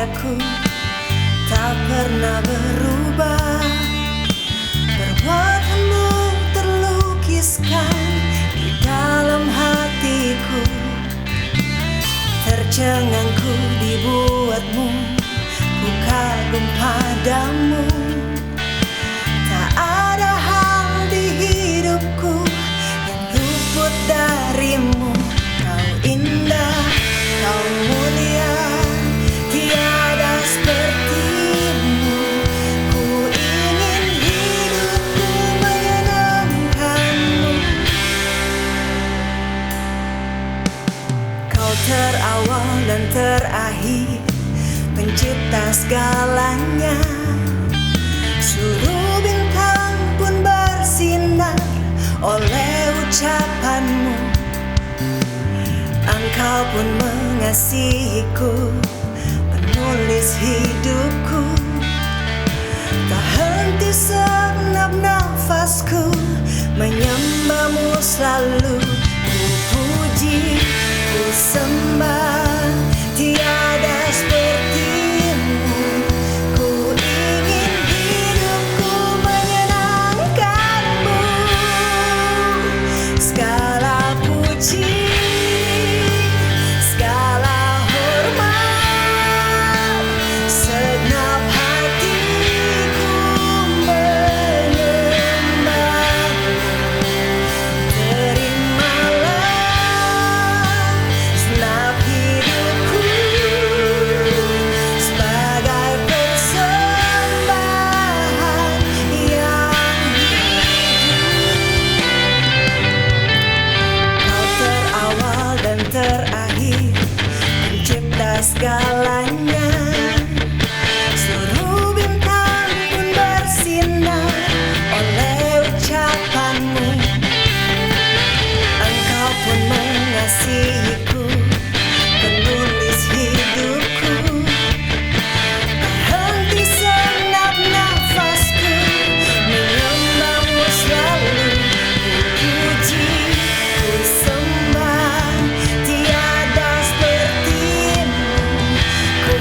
padaku tak pernah berubah. Perbuatanmu terlukiskan di dalam hatiku, tercengangku dibuatmu, ku kagum padamu. Tak ada hal di hidupku yang luput darimu. Kau indah, kau mulia, tiada sepertimu. Ku ingin hidupku menyenangkanmu. Kau terawal dan terakhir, pencipta segalanya. Seluruh bintang pun bersinar oleh ucapanmu. Engkau pun mengasihiku, penulis hidupku. Tak henti segenap nafasku menyembahmu selalu. Ku puji, ku sembah, tiada sepertimu. Ku ingin hidupku menyenangkanmu. Segala puji, terakhir, pencipta segalanya. Seluruh bintang pun bersinar oleh ucapanmu. Engkau pun mengasihiku, penulis hidupku. Henti segenap nafasku menyembahmu selalu. Ku puji, ku sembah, tiada sepertimu. Ku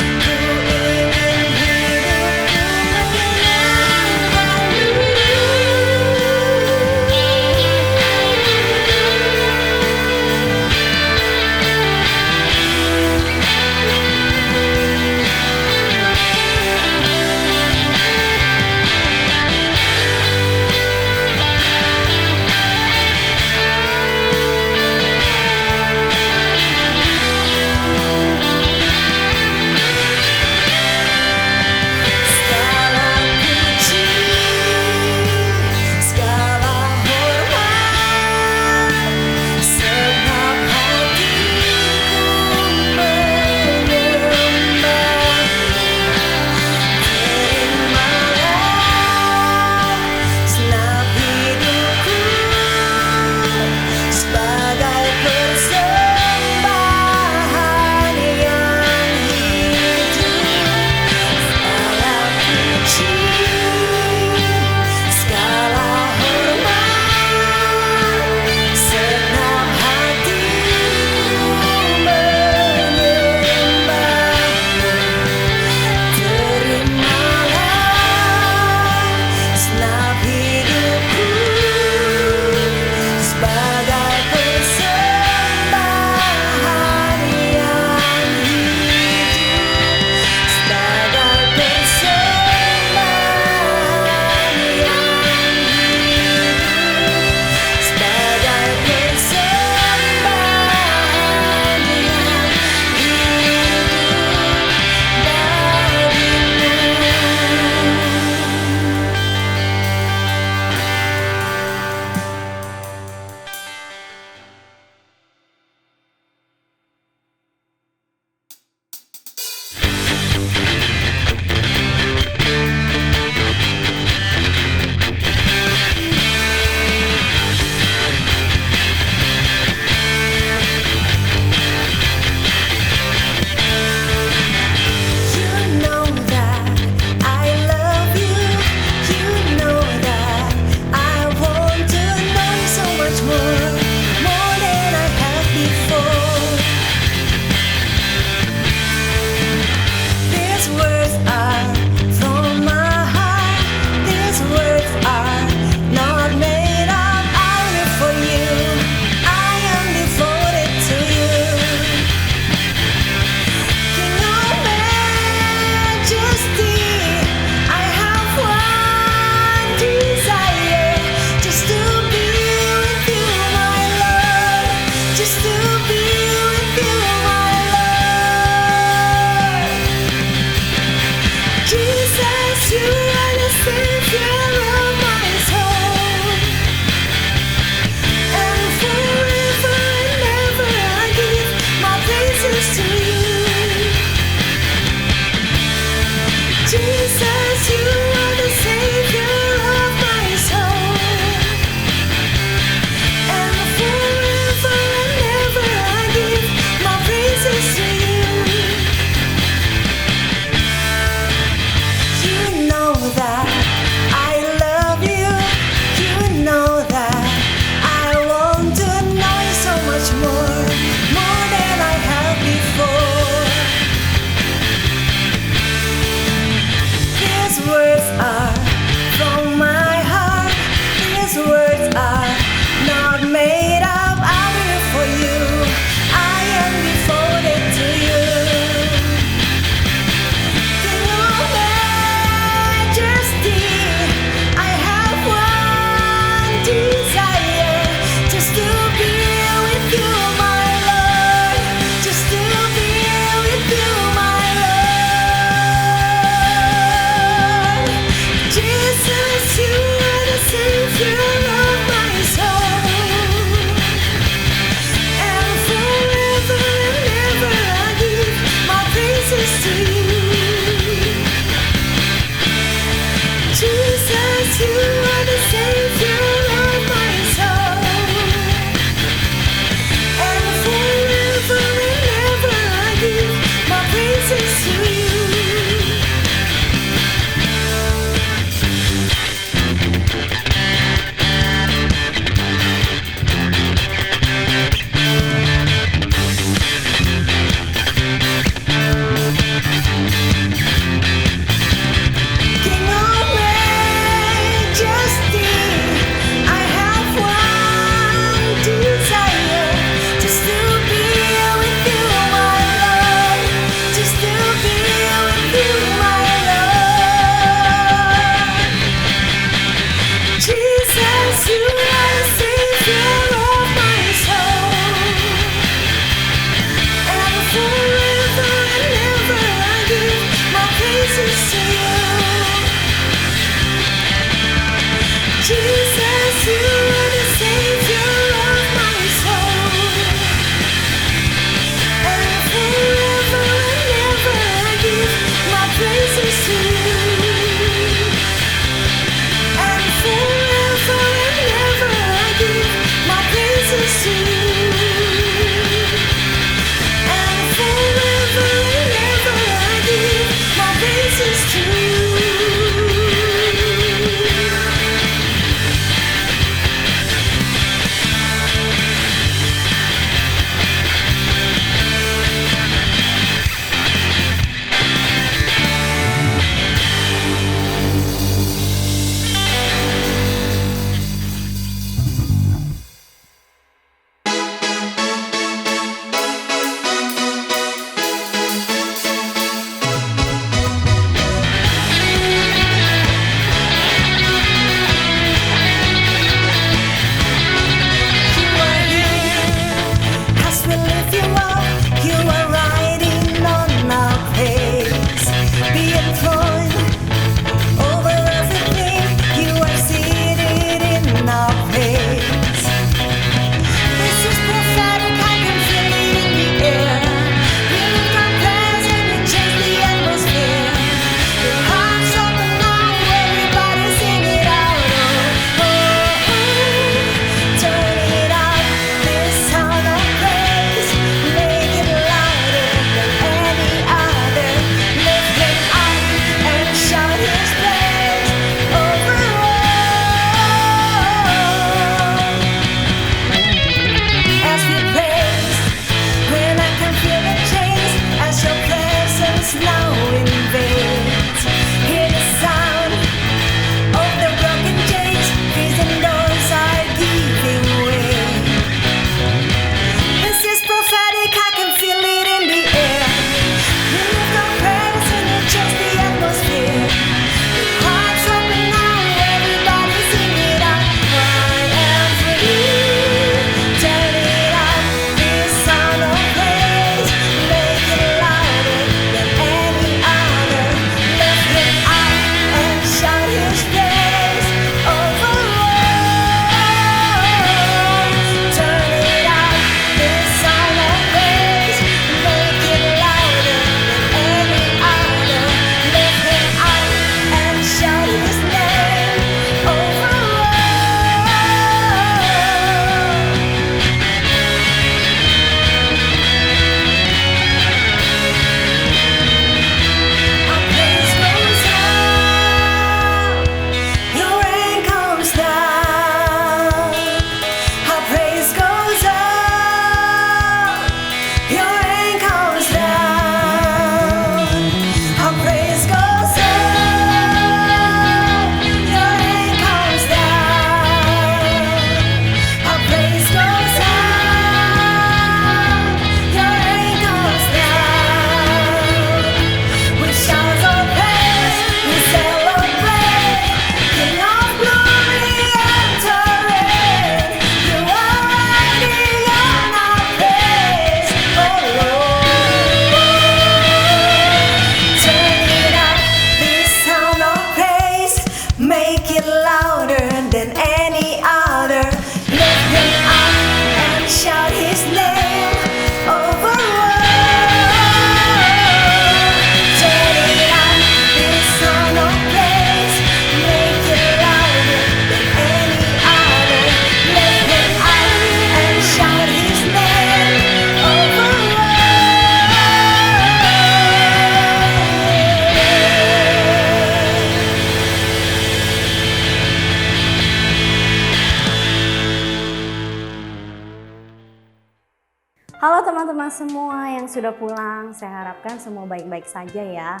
Halo teman-teman semua yang sudah pulang, saya harapkan semua baik-baik saja ya.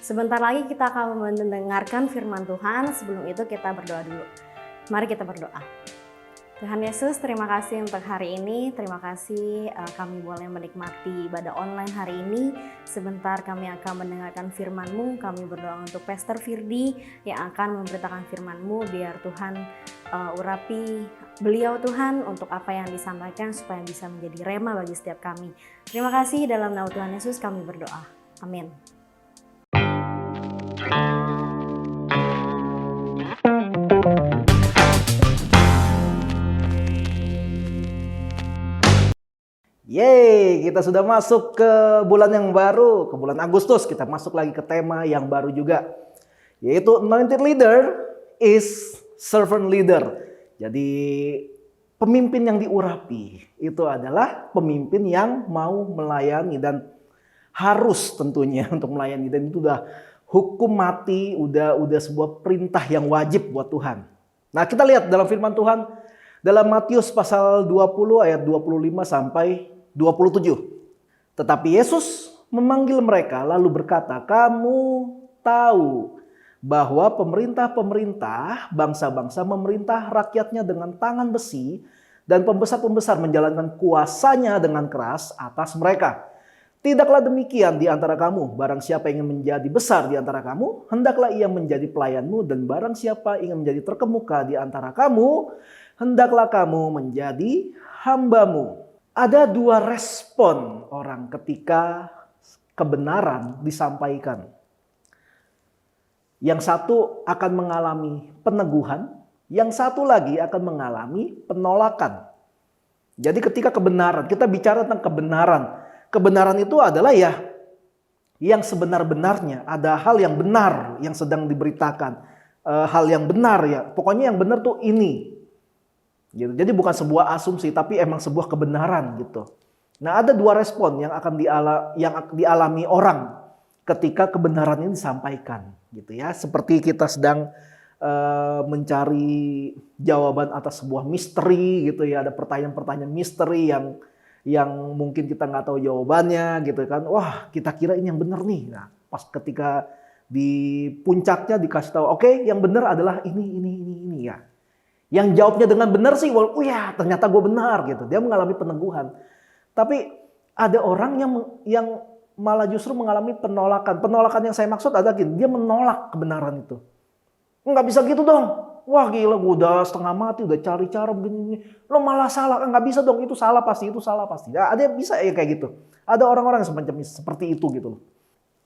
Sebentar lagi kita akan mendengarkan firman Tuhan, sebelum itu kita berdoa dulu. Mari kita berdoa. Tuhan Yesus, terima kasih untuk hari ini. Terima kasih kami boleh menikmati ibadah online hari ini. Sebentar kami akan mendengarkan firman-Mu. Kami berdoa untuk Pastor Firdi yang akan memberitakan firman-Mu. Biar Tuhan urapi beliau Tuhan untuk apa yang disampaikan supaya bisa menjadi rema bagi setiap kami. Terima kasih, dalam nama Tuhan Yesus kami berdoa. Amin. Yeay, kita sudah masuk ke bulan yang baru, ke bulan Agustus. Kita masuk lagi ke tema yang baru juga, yaitu Anointed Leader is Servant Leader. Jadi pemimpin yang diurapi itu adalah pemimpin yang mau melayani dan harus tentunya untuk melayani. Dan itu udah hukum mati, udah sebuah perintah yang wajib buat Tuhan. Nah, kita lihat dalam firman Tuhan dalam Matius pasal 20 ayat 25 sampai 27. Tetapi Yesus memanggil mereka lalu berkata, "Kamu tahu bahwa pemerintah-pemerintah bangsa-bangsa memerintah rakyatnya dengan tangan besi dan pembesar-pembesar menjalankan kuasanya dengan keras atas mereka. Tidaklah demikian di antara kamu. Barang siapa ingin menjadi besar di antara kamu, hendaklah ia menjadi pelayanmu, dan barang siapa ingin menjadi terkemuka di antara kamu, hendaklah kamu menjadi hambamu." Ada dua respon orang ketika kebenaran disampaikan. Yang satu akan mengalami peneguhan, yang satu lagi akan mengalami penolakan. Jadi ketika kebenaran, kita bicara tentang kebenaran. Kebenaran itu adalah ya yang sebenar-benarnya. Ada hal yang benar yang sedang diberitakan. Hal yang benar ya. Pokoknya yang benar tuh ini. Gitu. Jadi bukan sebuah asumsi, tapi emang sebuah kebenaran gitu. Nah, ada dua respon yang akan dialami orang ketika kebenaran ini disampaikan, gitu ya. Seperti kita sedang mencari jawaban atas sebuah misteri, gitu ya. Ada pertanyaan-pertanyaan misteri yang mungkin kita nggak tahu jawabannya, gitu kan. Wah, kita kira ini yang benar nih. Nah, pas ketika di puncaknya dikasih tahu, oke, yang benar adalah ini ya. Yang jawabnya dengan benar sih, ya ternyata gue benar gitu. Dia mengalami peneguhan. Tapi ada orang yang malah justru mengalami penolakan. Penolakan yang saya maksud adalah gini, dia menolak kebenaran itu. Nggak bisa gitu dong. Wah gila, gue udah setengah mati, udah cari cara begini. Lo malah salah, nggak bisa dong, itu salah pasti, itu salah pasti. Nah, ada yang bisa ya kayak gitu. Ada orang-orang yang semacam seperti itu gitu loh.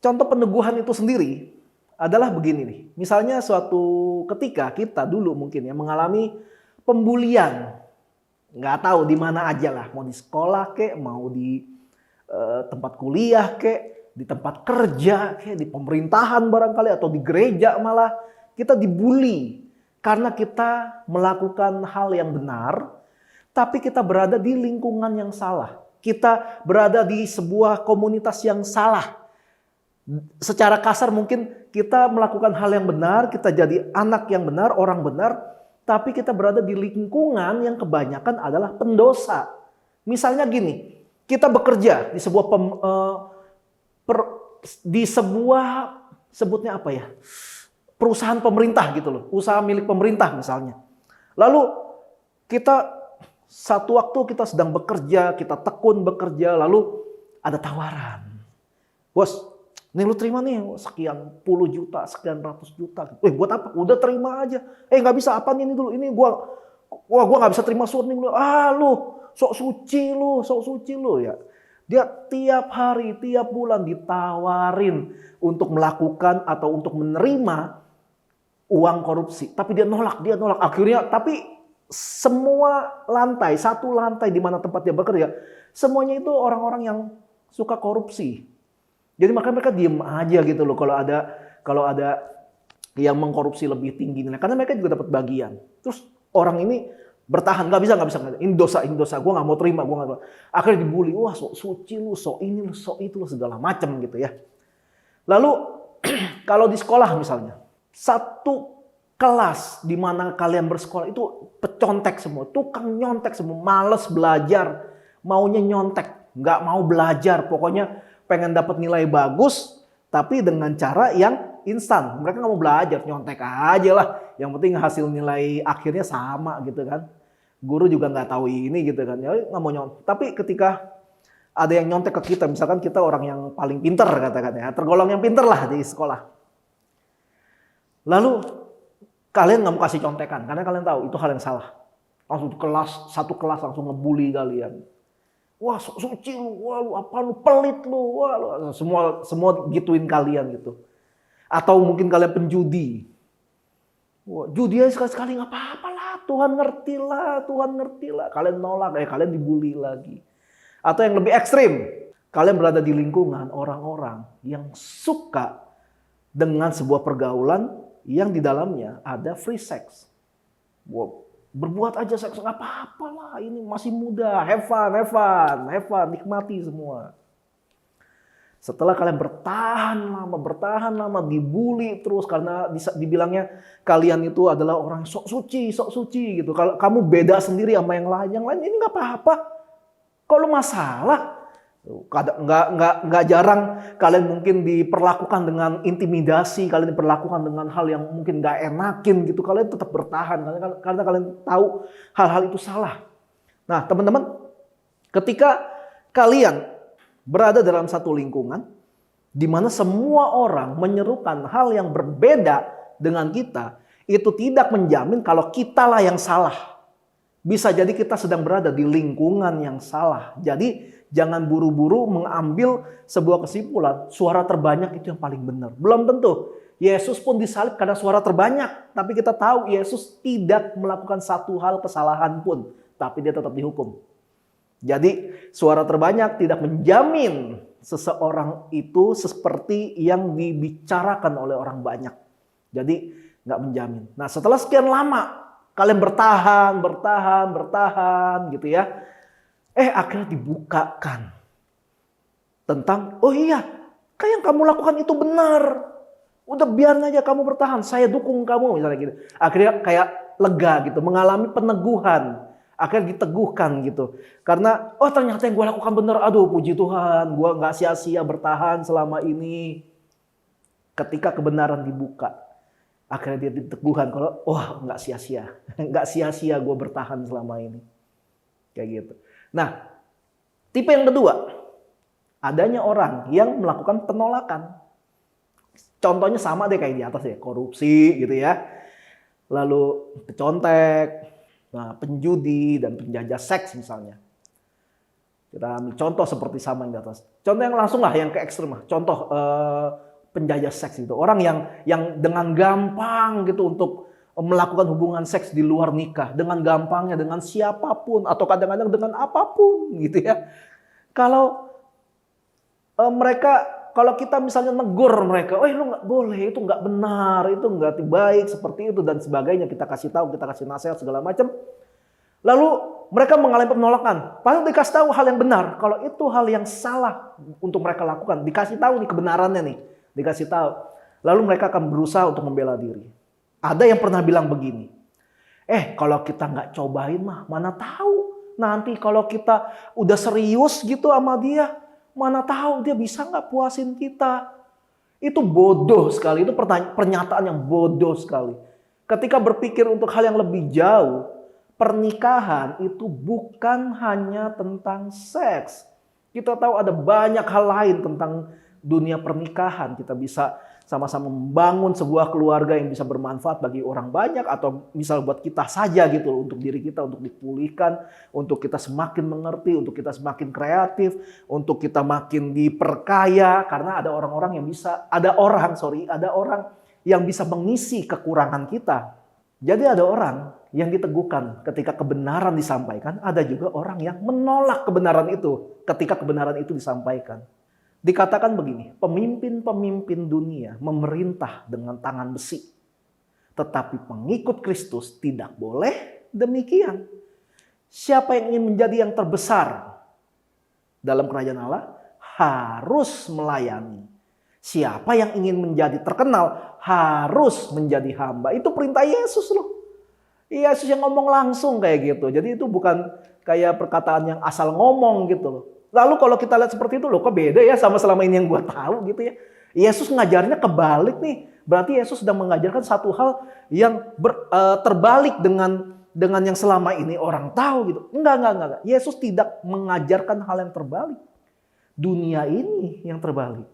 Contoh peneguhan itu sendiri adalah begini nih. Misalnya suatu ketika kita dulu mungkin ya mengalami pembulian. Nggak tahu di mana aja lah. Mau di sekolah kek, mau di tempat kuliah kek, di tempat kerja kek, di pemerintahan barangkali, atau di gereja malah. Kita dibully karena kita melakukan hal yang benar, tapi kita berada di lingkungan yang salah. Kita berada di sebuah komunitas yang salah. Secara kasar mungkin kita melakukan hal yang benar, kita jadi anak yang benar, orang benar, tapi kita berada di lingkungan yang kebanyakan adalah pendosa. Misalnya gini, kita bekerja di sebuah sebutnya apa ya? Perusahaan pemerintah gitu loh, usaha milik pemerintah misalnya. Lalu kita satu waktu kita sedang bekerja, kita tekun bekerja, lalu ada tawaran. "Bos, nih lu terima nih sekian puluh juta, sekian ratus juta. Buat apa? Udah terima aja. Nggak bisa, apaan ini dulu? Ini gua nggak bisa terima surat nih. Lu sok suci lu ya." Dia tiap hari, tiap bulan ditawarin untuk melakukan atau untuk menerima uang korupsi. Tapi dia nolak. Akhirnya, tapi semua lantai, satu lantai di mana tempat dia bekerja, semuanya itu orang-orang yang suka korupsi. Jadi makanya mereka diem aja gitu loh kalau ada yang mengkorupsi lebih tinggi. Nah, karena mereka juga dapat bagian. Terus orang ini bertahan, nggak bisa. Ini dosa. Gue nggak mau terima, gue nggak mau. Akhirnya dibully. Wah, sok suci lu, sok ini lu, sok itu lu, segala macam gitu ya. Lalu kalau di sekolah misalnya, satu kelas di mana kalian bersekolah itu pecontek semua, tukang nyontek semua, males belajar, maunya nyontek. nggak mau belajar, pokoknya pengen dapat nilai bagus, tapi dengan cara yang instan. Mereka nggak mau belajar, nyontek aja lah. Yang penting hasil nilai akhirnya sama gitu kan. Guru juga nggak tahu ini gitu kan, ya nggak mau nyontek. Tapi ketika ada yang nyontek ke kita, misalkan kita orang yang paling pinter katakan ya, tergolong yang pinter lah di sekolah. Lalu kalian nggak mau kasih contekan, karena kalian tahu itu hal yang salah. Langsung satu kelas langsung ngebully kalian. Wah sok suci lu, wah lu apa lu, pelit lu, wah lu. Semua gituin kalian gitu. Atau mungkin kalian penjudi. Wah, judi aja sekali-sekali nggak apa-apa lah, Tuhan ngerti lah. Kalian nolak, kalian dibully lagi. Atau yang lebih ekstrim, kalian berada di lingkungan orang-orang yang suka dengan sebuah pergaulan yang di dalamnya ada free sex. Wow, berbuat aja seks, nggak apa-apa lah, ini masih muda, have fun, nikmati semua. Setelah kalian bertahan lama, dibully terus karena dibilangnya kalian itu adalah orang sok suci gitu. Kalau kamu beda sendiri sama yang lain ini nggak apa-apa. Kalau masalah, nggak jarang kalian mungkin diperlakukan dengan intimidasi, kalian diperlakukan dengan hal yang mungkin nggak enakin gitu. Kalian tetap bertahan karena kalian tahu hal-hal itu salah. Nah teman-teman, ketika kalian berada dalam satu lingkungan di mana semua orang menyerukan hal yang berbeda dengan kita, itu tidak menjamin kalau kitalah yang salah. Bisa jadi kita sedang berada di lingkungan yang salah. Jadi jangan buru-buru mengambil sebuah kesimpulan suara terbanyak itu yang paling benar. Belum tentu. Yesus pun disalib karena suara terbanyak, tapi kita tahu Yesus tidak melakukan satu hal kesalahan pun, tapi dia tetap dihukum. Jadi suara terbanyak tidak menjamin seseorang itu seperti yang dibicarakan oleh orang banyak. Jadi nggak menjamin. Nah setelah sekian lama kalian bertahan gitu ya. Akhirnya dibukakan tentang, oh iya, kayak yang kamu lakukan itu benar. Udah biar aja kamu bertahan, saya dukung kamu misalnya gitu. Akhirnya kayak lega gitu, mengalami peneguhan. Akhirnya diteguhkan gitu. Karena ternyata yang gue lakukan benar. Aduh puji Tuhan, gue gak sia-sia bertahan selama ini. Ketika kebenaran dibuka, akhirnya dia diteguhkan kalau gak sia-sia. Gak sia-sia gue bertahan selama ini. Kayak gitu. Nah, tipe yang kedua, adanya orang yang melakukan penolakan. Contohnya sama deh kayak di atas ya, korupsi gitu ya. Lalu pecontek, penjudi dan penjajah seks misalnya. Kita ambil contoh seperti sama yang di atas. Contoh yang langsung lah, yang ke ekstrem lah. Contoh penjajah seks itu. Orang yang dengan gampang gitu untuk melakukan hubungan seks di luar nikah. Dengan gampangnya, dengan siapapun. Atau kadang-kadang dengan apapun gitu ya. Kalau kalau kita misalnya negur mereka, lu nggak boleh, itu nggak benar, itu nggak baik seperti itu dan sebagainya, kita kasih tahu, kita kasih nasihat segala macam. Lalu mereka mengalami penolakan. Padahal dikasih tahu hal yang benar, kalau itu hal yang salah untuk mereka lakukan, dikasih tahu nih kebenarannya nih, dikasih tahu. Lalu mereka akan berusaha untuk membela diri. Ada yang pernah bilang begini, kalau kita nggak cobain mah, mana tahu nanti kalau kita udah serius gitu sama dia, mana tahu dia bisa nggak puasin kita. Itu bodoh sekali. Itu pernyataan yang bodoh sekali. Ketika berpikir untuk hal yang lebih jauh, pernikahan itu bukan hanya tentang seks. Kita tahu ada banyak hal lain tentang dunia pernikahan. Kita bisa sama-sama membangun sebuah keluarga yang bisa bermanfaat bagi orang banyak, atau misal buat kita saja gitu loh, untuk diri kita, untuk dipulihkan, untuk kita semakin mengerti, untuk kita semakin kreatif, untuk kita makin diperkaya, karena ada orang yang bisa mengisi kekurangan kita. Jadi ada orang yang diteguhkan ketika kebenaran disampaikan, ada juga orang yang menolak kebenaran itu ketika kebenaran itu disampaikan. Dikatakan begini, pemimpin-pemimpin dunia memerintah dengan tangan besi. Tetapi pengikut Kristus tidak boleh demikian. Siapa yang ingin menjadi yang terbesar dalam kerajaan Allah harus melayani. Siapa yang ingin menjadi terkenal harus menjadi hamba. Itu perintah Yesus loh. Yesus yang ngomong langsung kayak gitu. Jadi itu bukan kayak perkataan yang asal ngomong gitu loh. Lalu kalau kita lihat seperti itu, loh kok beda ya sama selama ini yang gue tahu gitu ya. Yesus ngajarnya kebalik nih. Berarti Yesus sedang mengajarkan satu hal yang terbalik dengan yang selama ini orang tahu gitu. Enggak. Yesus tidak mengajarkan hal yang terbalik. Dunia ini yang terbalik.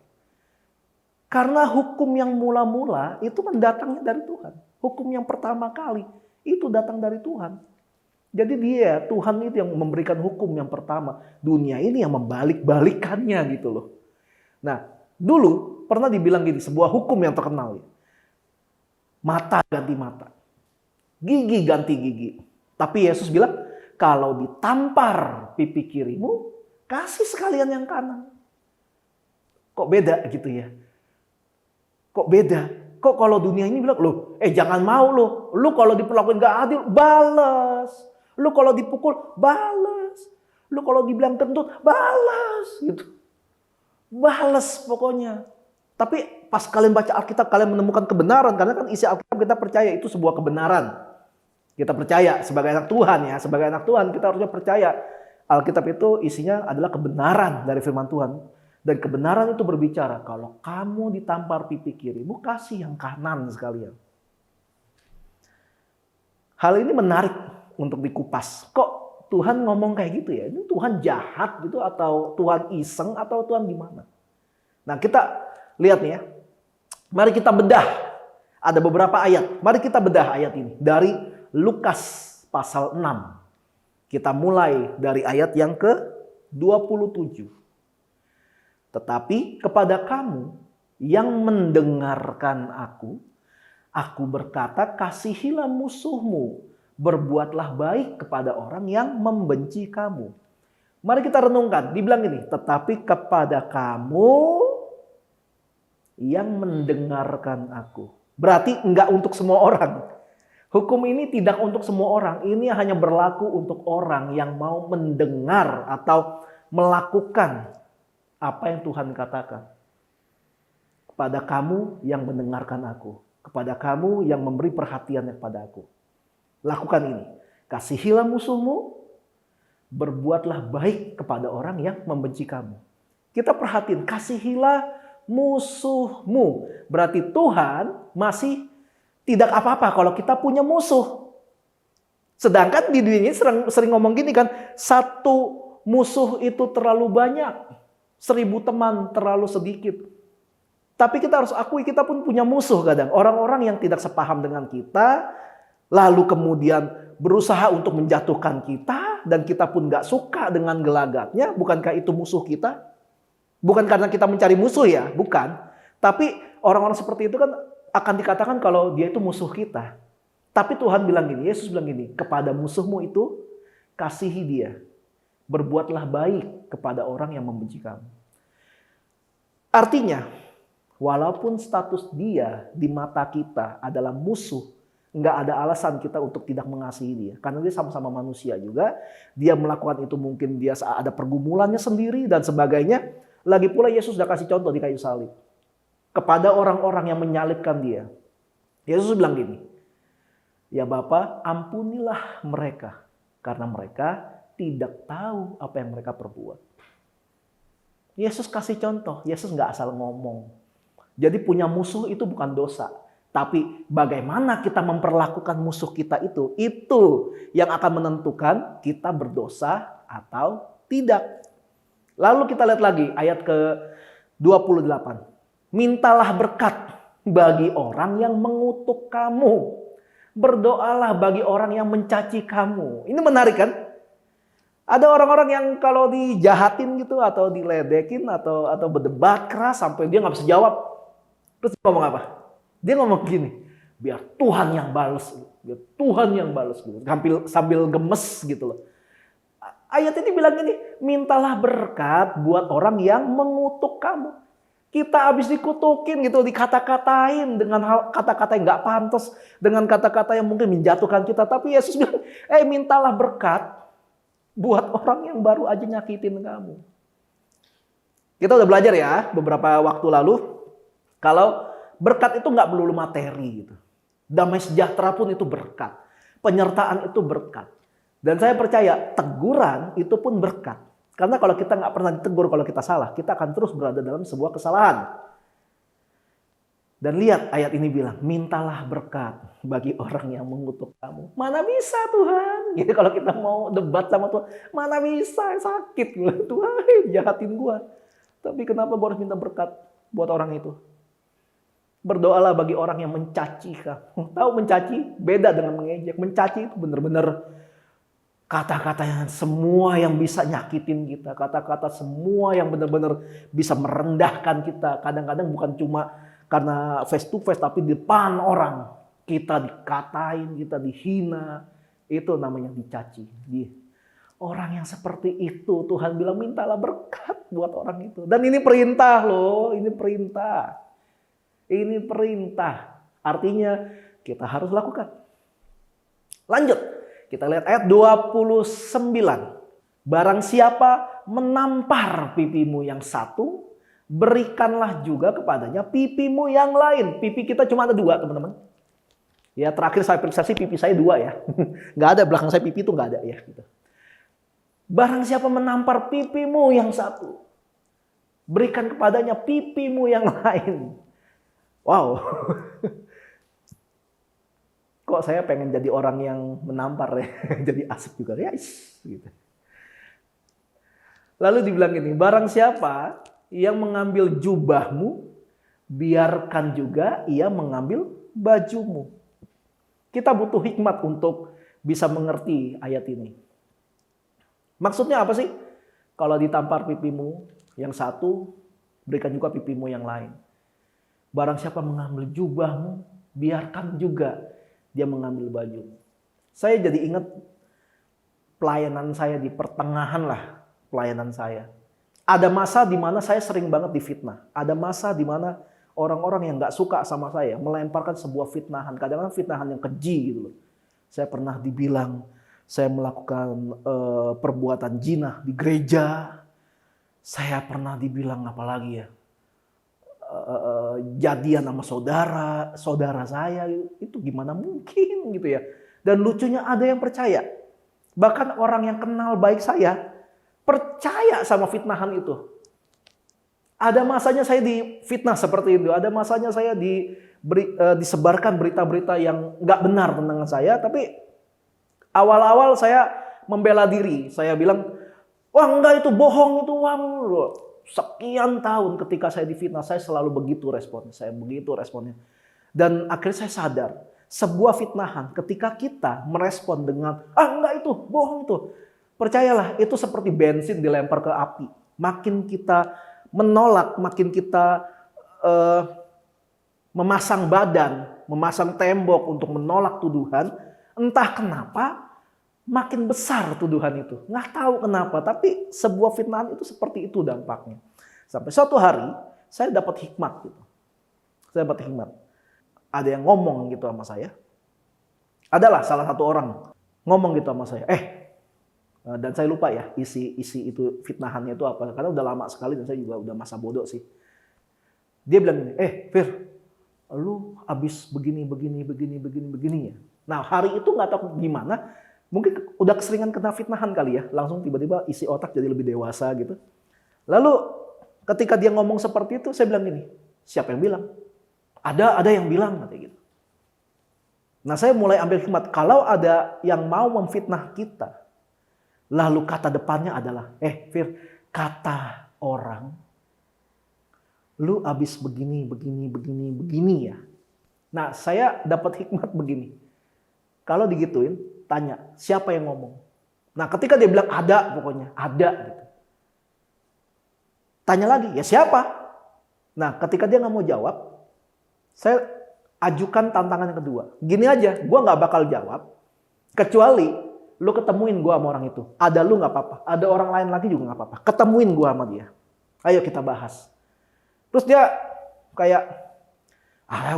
Karena hukum yang mula-mula itu kan datangnya dari Tuhan. Hukum yang pertama kali itu datang dari Tuhan. Jadi Tuhan itu yang memberikan hukum yang pertama. Dunia ini yang membalik-balikannya gitu loh. Nah, dulu pernah dibilang gini, sebuah hukum yang terkenal. Mata ganti mata. Gigi ganti gigi. Tapi Yesus bilang, kalau ditampar pipi kirimu, kasih sekalian yang kanan. Kok beda gitu ya? Kok beda? Kok kalau dunia ini bilang, loh, jangan mau loh. Lu kalau diperlakukan gak adil, balas. Lu kalau dipukul, balas. Lu kalau dibilang kentut, balas. Gitu. Balas pokoknya. Tapi pas kalian baca Alkitab, kalian menemukan kebenaran. Karena kan isi Alkitab kita percaya itu sebuah kebenaran. Kita percaya sebagai anak Tuhan ya. Sebagai anak Tuhan kita harusnya percaya. Alkitab itu isinya adalah kebenaran dari firman Tuhan. Dan kebenaran itu berbicara, kalau kamu ditampar pipi kirimu, kasih yang kanan sekalian. Hal ini menarik untuk dikupas. Kok Tuhan ngomong kayak gitu ya? Ini Tuhan jahat gitu atau Tuhan iseng atau Tuhan gimana? Nah kita lihat nih ya. Mari kita bedah. Ada beberapa ayat. Mari kita bedah ayat ini. Dari Lukas pasal 6. Kita mulai dari ayat yang ke-27. Tetapi kepada kamu yang mendengarkan aku berkata, kasihilah musuhmu. Berbuatlah baik kepada orang yang membenci kamu. Mari kita renungkan. Dibilang ini, tetapi kepada kamu yang mendengarkan aku. Berarti enggak untuk semua orang. Hukum ini tidak untuk semua orang. Ini hanya berlaku untuk orang yang mau mendengar atau melakukan apa yang Tuhan katakan. Kepada kamu yang mendengarkan aku. Kepada kamu yang memberi perhatian kepada aku. Lakukan ini. Kasihilah musuhmu. Berbuatlah baik kepada orang yang membenci kamu. Kita perhatiin. Kasihilah musuhmu. Berarti Tuhan masih tidak apa-apa kalau kita punya musuh. Sedangkan di dunia ini sering ngomong gini kan. Satu musuh itu terlalu banyak. 1000 teman terlalu sedikit. Tapi kita harus akui kita pun punya musuh kadang. Orang-orang yang tidak sepaham dengan kita. Lalu kemudian berusaha untuk menjatuhkan kita. Dan kita pun gak suka dengan gelagatnya. Bukankah itu musuh kita? Bukan karena kita mencari musuh ya. Bukan. Tapi orang-orang seperti itu kan akan dikatakan kalau dia itu musuh kita. Tapi Tuhan bilang gini. Yesus bilang gini. Kepada musuhmu itu kasihi dia. Berbuatlah baik kepada orang yang membenci kamu. Artinya, walaupun status dia di mata kita adalah musuh, nggak ada alasan kita untuk tidak mengasihi dia. Karena dia sama-sama manusia juga. Dia melakukan itu mungkin dia ada pergumulannya sendiri dan sebagainya. Lagi pula Yesus sudah kasih contoh di kayu salib. Kepada orang-orang yang menyalibkan dia. Yesus bilang gini, ya Bapa, ampunilah mereka. Karena mereka tidak tahu apa yang mereka perbuat. Yesus kasih contoh. Yesus nggak asal ngomong. Jadi punya musuh itu bukan dosa. Tapi bagaimana kita memperlakukan musuh kita itu yang akan menentukan kita berdosa atau tidak. Lalu kita lihat lagi ayat ke-28. Mintalah berkat bagi orang yang mengutuk kamu. Berdoalah bagi orang yang mencaci kamu. Ini menarik kan? Ada orang-orang yang kalau dijahatin gitu atau diledekin atau berdebat keras sampai dia nggak bisa jawab. Terus dia ngomong apa? Dia ngomong gini, biar Tuhan yang balas, biar Tuhan yang balas gitu. Sambil gemes gitu loh. Ayat ini bilang gini, mintalah berkat buat orang yang mengutuk kamu. Kita habis dikutukin gitu, dikata-katain dengan kata-kata yang nggak pantas, dengan kata-kata yang mungkin menjatuhkan kita. Tapi Yesus bilang, mintalah berkat buat orang yang baru aja nyakitin kamu. Kita udah belajar ya beberapa waktu lalu. Kalau berkat itu nggak melulu materi gitu. Damai sejahtera pun itu berkat. Penyertaan itu berkat. Dan saya percaya teguran itu pun berkat. Karena kalau kita nggak pernah ditegur kalau kita salah, kita akan terus berada dalam sebuah kesalahan. Dan lihat ayat ini bilang, mintalah berkat bagi orang yang mengutuk kamu. Mana bisa Tuhan? Gitu kalau kita mau debat sama Tuhan, mana bisa, sakit gue. Tuhan jahatin gue. Tapi kenapa gue harus minta berkat buat orang itu? Berdoalah bagi orang yang mencaci kamu. Tahu mencaci? Beda dengan mengejek. Mencaci itu benar-benar kata-kata yang semua yang bisa nyakitin kita. Kata-kata semua yang benar-benar bisa merendahkan kita. Kadang-kadang bukan cuma karena face to face, tapi di depan orang. Kita dikatain, kita dihina. Itu namanya dicaci. Orang yang seperti itu Tuhan bilang mintalah berkat buat orang itu. Dan ini perintah loh, ini perintah. Ini perintah. Artinya kita harus lakukan. Lanjut. Kita lihat ayat 29. Barang siapa menampar pipimu yang satu, berikanlah juga kepadanya pipimu yang lain. Pipi kita cuma ada dua, teman-teman. Ya, terakhir saya periksa sih pipi saya dua ya. Nggak ada, belakang saya pipi itu nggak ada ya. Gitu. Barang siapa menampar pipimu yang satu, berikan kepadanya pipimu yang lain. Wow. Kok saya pengen jadi orang yang menampar ya. Jadi asik juga. Ya, gitu. Lalu dibilang ini, barang siapa yang mengambil jubahmu, biarkan juga ia mengambil bajumu. Kita butuh hikmat untuk bisa mengerti ayat ini. Maksudnya apa sih? Kalau ditampar pipimu yang satu, berikan juga pipimu yang lain. Barang siapa mengambil jubahmu, biarkan juga dia mengambil baju. Saya jadi ingat pelayanan saya di pertengahan lah, pelayanan saya. Ada masa di mana saya sering banget difitnah. Ada masa di mana orang-orang yang nggak suka sama saya melemparkan sebuah fitnahan. Kadang-kadang fitnahan yang keji gitu loh. Saya pernah dibilang saya melakukan perbuatan jinah di gereja. Saya pernah dibilang apalagi ya, jadian sama saudara saya, itu gimana mungkin gitu ya. Dan lucunya ada yang percaya. Bahkan orang yang kenal baik saya percaya sama fitnahan itu. Ada masanya saya difitnah seperti itu. Ada masanya saya disebarkan berita-berita yang nggak benar tentang saya. Tapi awal-awal saya membela diri. Saya bilang, wah enggak itu bohong itu. Wah, sekian tahun ketika saya difitnah, saya selalu begitu responnya. Saya begitu responnya. Dan akhirnya saya sadar, sebuah fitnahan ketika kita merespon dengan, enggak itu, bohong itu. Percayalah, itu seperti bensin dilempar ke api. Makin kita menolak, makin kita memasang badan, memasang tembok untuk menolak tuduhan, entah kenapa makin besar tuduhan itu. Nggak tahu kenapa, tapi sebuah fitnahan itu seperti itu dampaknya. Sampai suatu hari, saya dapat hikmat. Gitu. Saya dapat hikmat. Ada yang ngomong gitu sama saya. Adalah salah satu orang ngomong gitu sama saya. Dan saya lupa ya isi itu fitnahannya itu apa. Karena udah lama sekali dan saya juga udah masa bodoh sih. Dia bilang gini, Fir, lu abis begini ya. Nah hari itu nggak tahu gimana. Mungkin udah keseringan kena fitnahan kali ya. Langsung tiba-tiba isi otak jadi lebih dewasa gitu. Lalu ketika dia ngomong seperti itu, saya bilang gini, siapa yang bilang? Ada yang bilang katanya gitu. Nah saya mulai ambil hikmat. Kalau ada yang mau memfitnah kita, lalu kata depannya adalah, Fir, kata orang, lu abis begini ya. Nah saya dapat hikmat begini. Kalau digituin, tanya, siapa yang ngomong? Nah ketika dia bilang ada, pokoknya ada gitu. Tanya lagi, ya siapa? Nah ketika dia nggak mau jawab, saya ajukan tantangan yang kedua. Gini aja, gue nggak bakal jawab, kecuali lu ketemuin gue sama orang itu. Ada lu nggak apa-apa, ada orang lain lagi juga nggak apa-apa. Ketemuin gue sama dia. Ayo kita bahas. Terus dia kayak,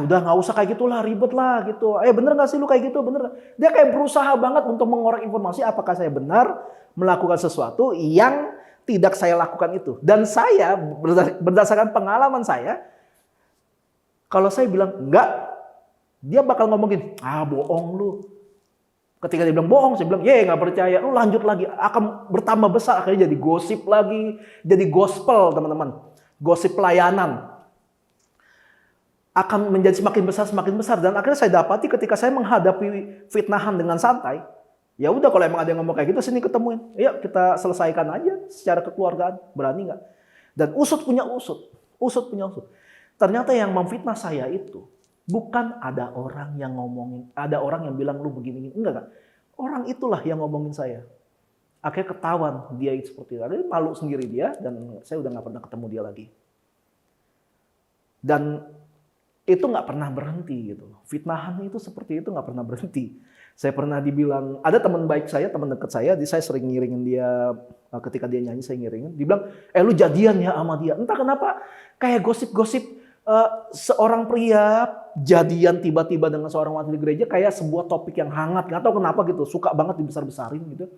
udah nggak usah kayak gitulah, ribet lah gitu. Bener nggak sih lu kayak gitu? Bener. Dia kayak berusaha banget untuk mengorek informasi apakah saya benar melakukan sesuatu yang tidak saya lakukan itu. Dan saya berdasarkan pengalaman saya, kalau saya bilang enggak, dia bakal ngomongin, bohong lu. Ketika dia bilang bohong, saya bilang, nggak percaya. Lu lanjut lagi, akan bertambah besar. Akhirnya jadi gosip lagi, jadi gospel teman-teman. Gosip pelayanan. Akan menjadi semakin besar. Dan akhirnya saya dapati ketika saya menghadapi fitnahan dengan santai, ya udah kalau emang ada yang ngomong kayak gitu, sini ketemuin. Yuk kita selesaikan aja secara kekeluargaan. Berani nggak? Dan usut punya usut. Ternyata yang memfitnah saya itu bukan ada orang yang ngomongin, ada orang yang bilang lu begini, enggak. Orang itulah yang ngomongin saya. Akhirnya ketahuan dia itu seperti itu. Akhirnya malu sendiri dia dan saya udah nggak pernah ketemu dia lagi. Dan itu nggak pernah berhenti gitu. Fitnahan itu seperti itu nggak pernah berhenti. Saya pernah dibilang, ada teman baik saya, teman dekat saya, saya sering ngiringin dia ketika dia nyanyi, saya ngiringin. Dia bilang, lu jadian ya sama dia. Entah kenapa kayak gosip-gosip. Seorang pria jadian tiba-tiba dengan seorang wanita di gereja kayak sebuah topik yang hangat, nggak tahu kenapa gitu, suka banget dibesar-besarin gitu.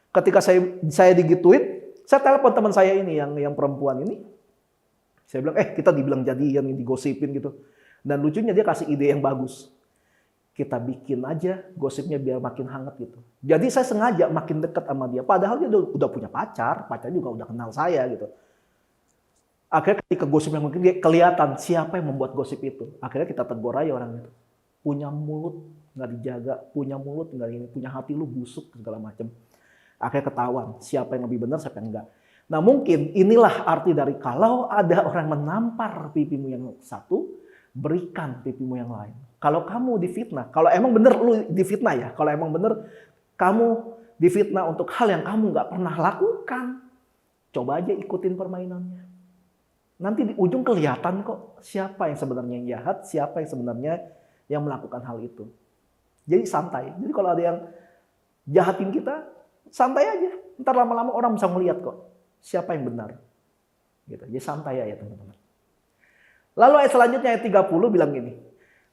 Ketika saya digituin, saya telepon teman saya ini yang perempuan ini, saya bilang kita dibilang jadian, digosipin gitu. Dan lucunya dia kasih ide yang bagus, kita bikin aja gosipnya biar makin hangat gitu. Jadi saya sengaja makin dekat sama dia, padahal dia udah punya pacar juga udah kenal saya gitu. Akhirnya ketika gosip yang mungkin kelihatan siapa yang membuat gosip itu. Akhirnya kita tegur aja orang itu. Punya mulut nggak dijaga, punya mulut nggak ini, punya hati lu busuk segala macam. Akhirnya ketahuan siapa yang lebih benar, siapa yang enggak. Nah mungkin inilah arti dari kalau ada orang menampar pipimu yang satu, berikan pipimu yang lain. Kalau kamu difitnah, kalau emang bener lu difitnah ya, kalau emang bener kamu difitnah untuk hal yang kamu nggak pernah lakukan, coba aja ikutin permainannya. Nanti di ujung kelihatan kok siapa yang sebenarnya yang jahat, siapa yang sebenarnya yang melakukan hal itu. Jadi santai. Jadi kalau ada yang jahatin kita, santai aja. Ntar lama-lama orang bisa melihat kok siapa yang benar. Gitu. Jadi santai aja teman-teman. Lalu ayat selanjutnya ayat 30 bilang gini.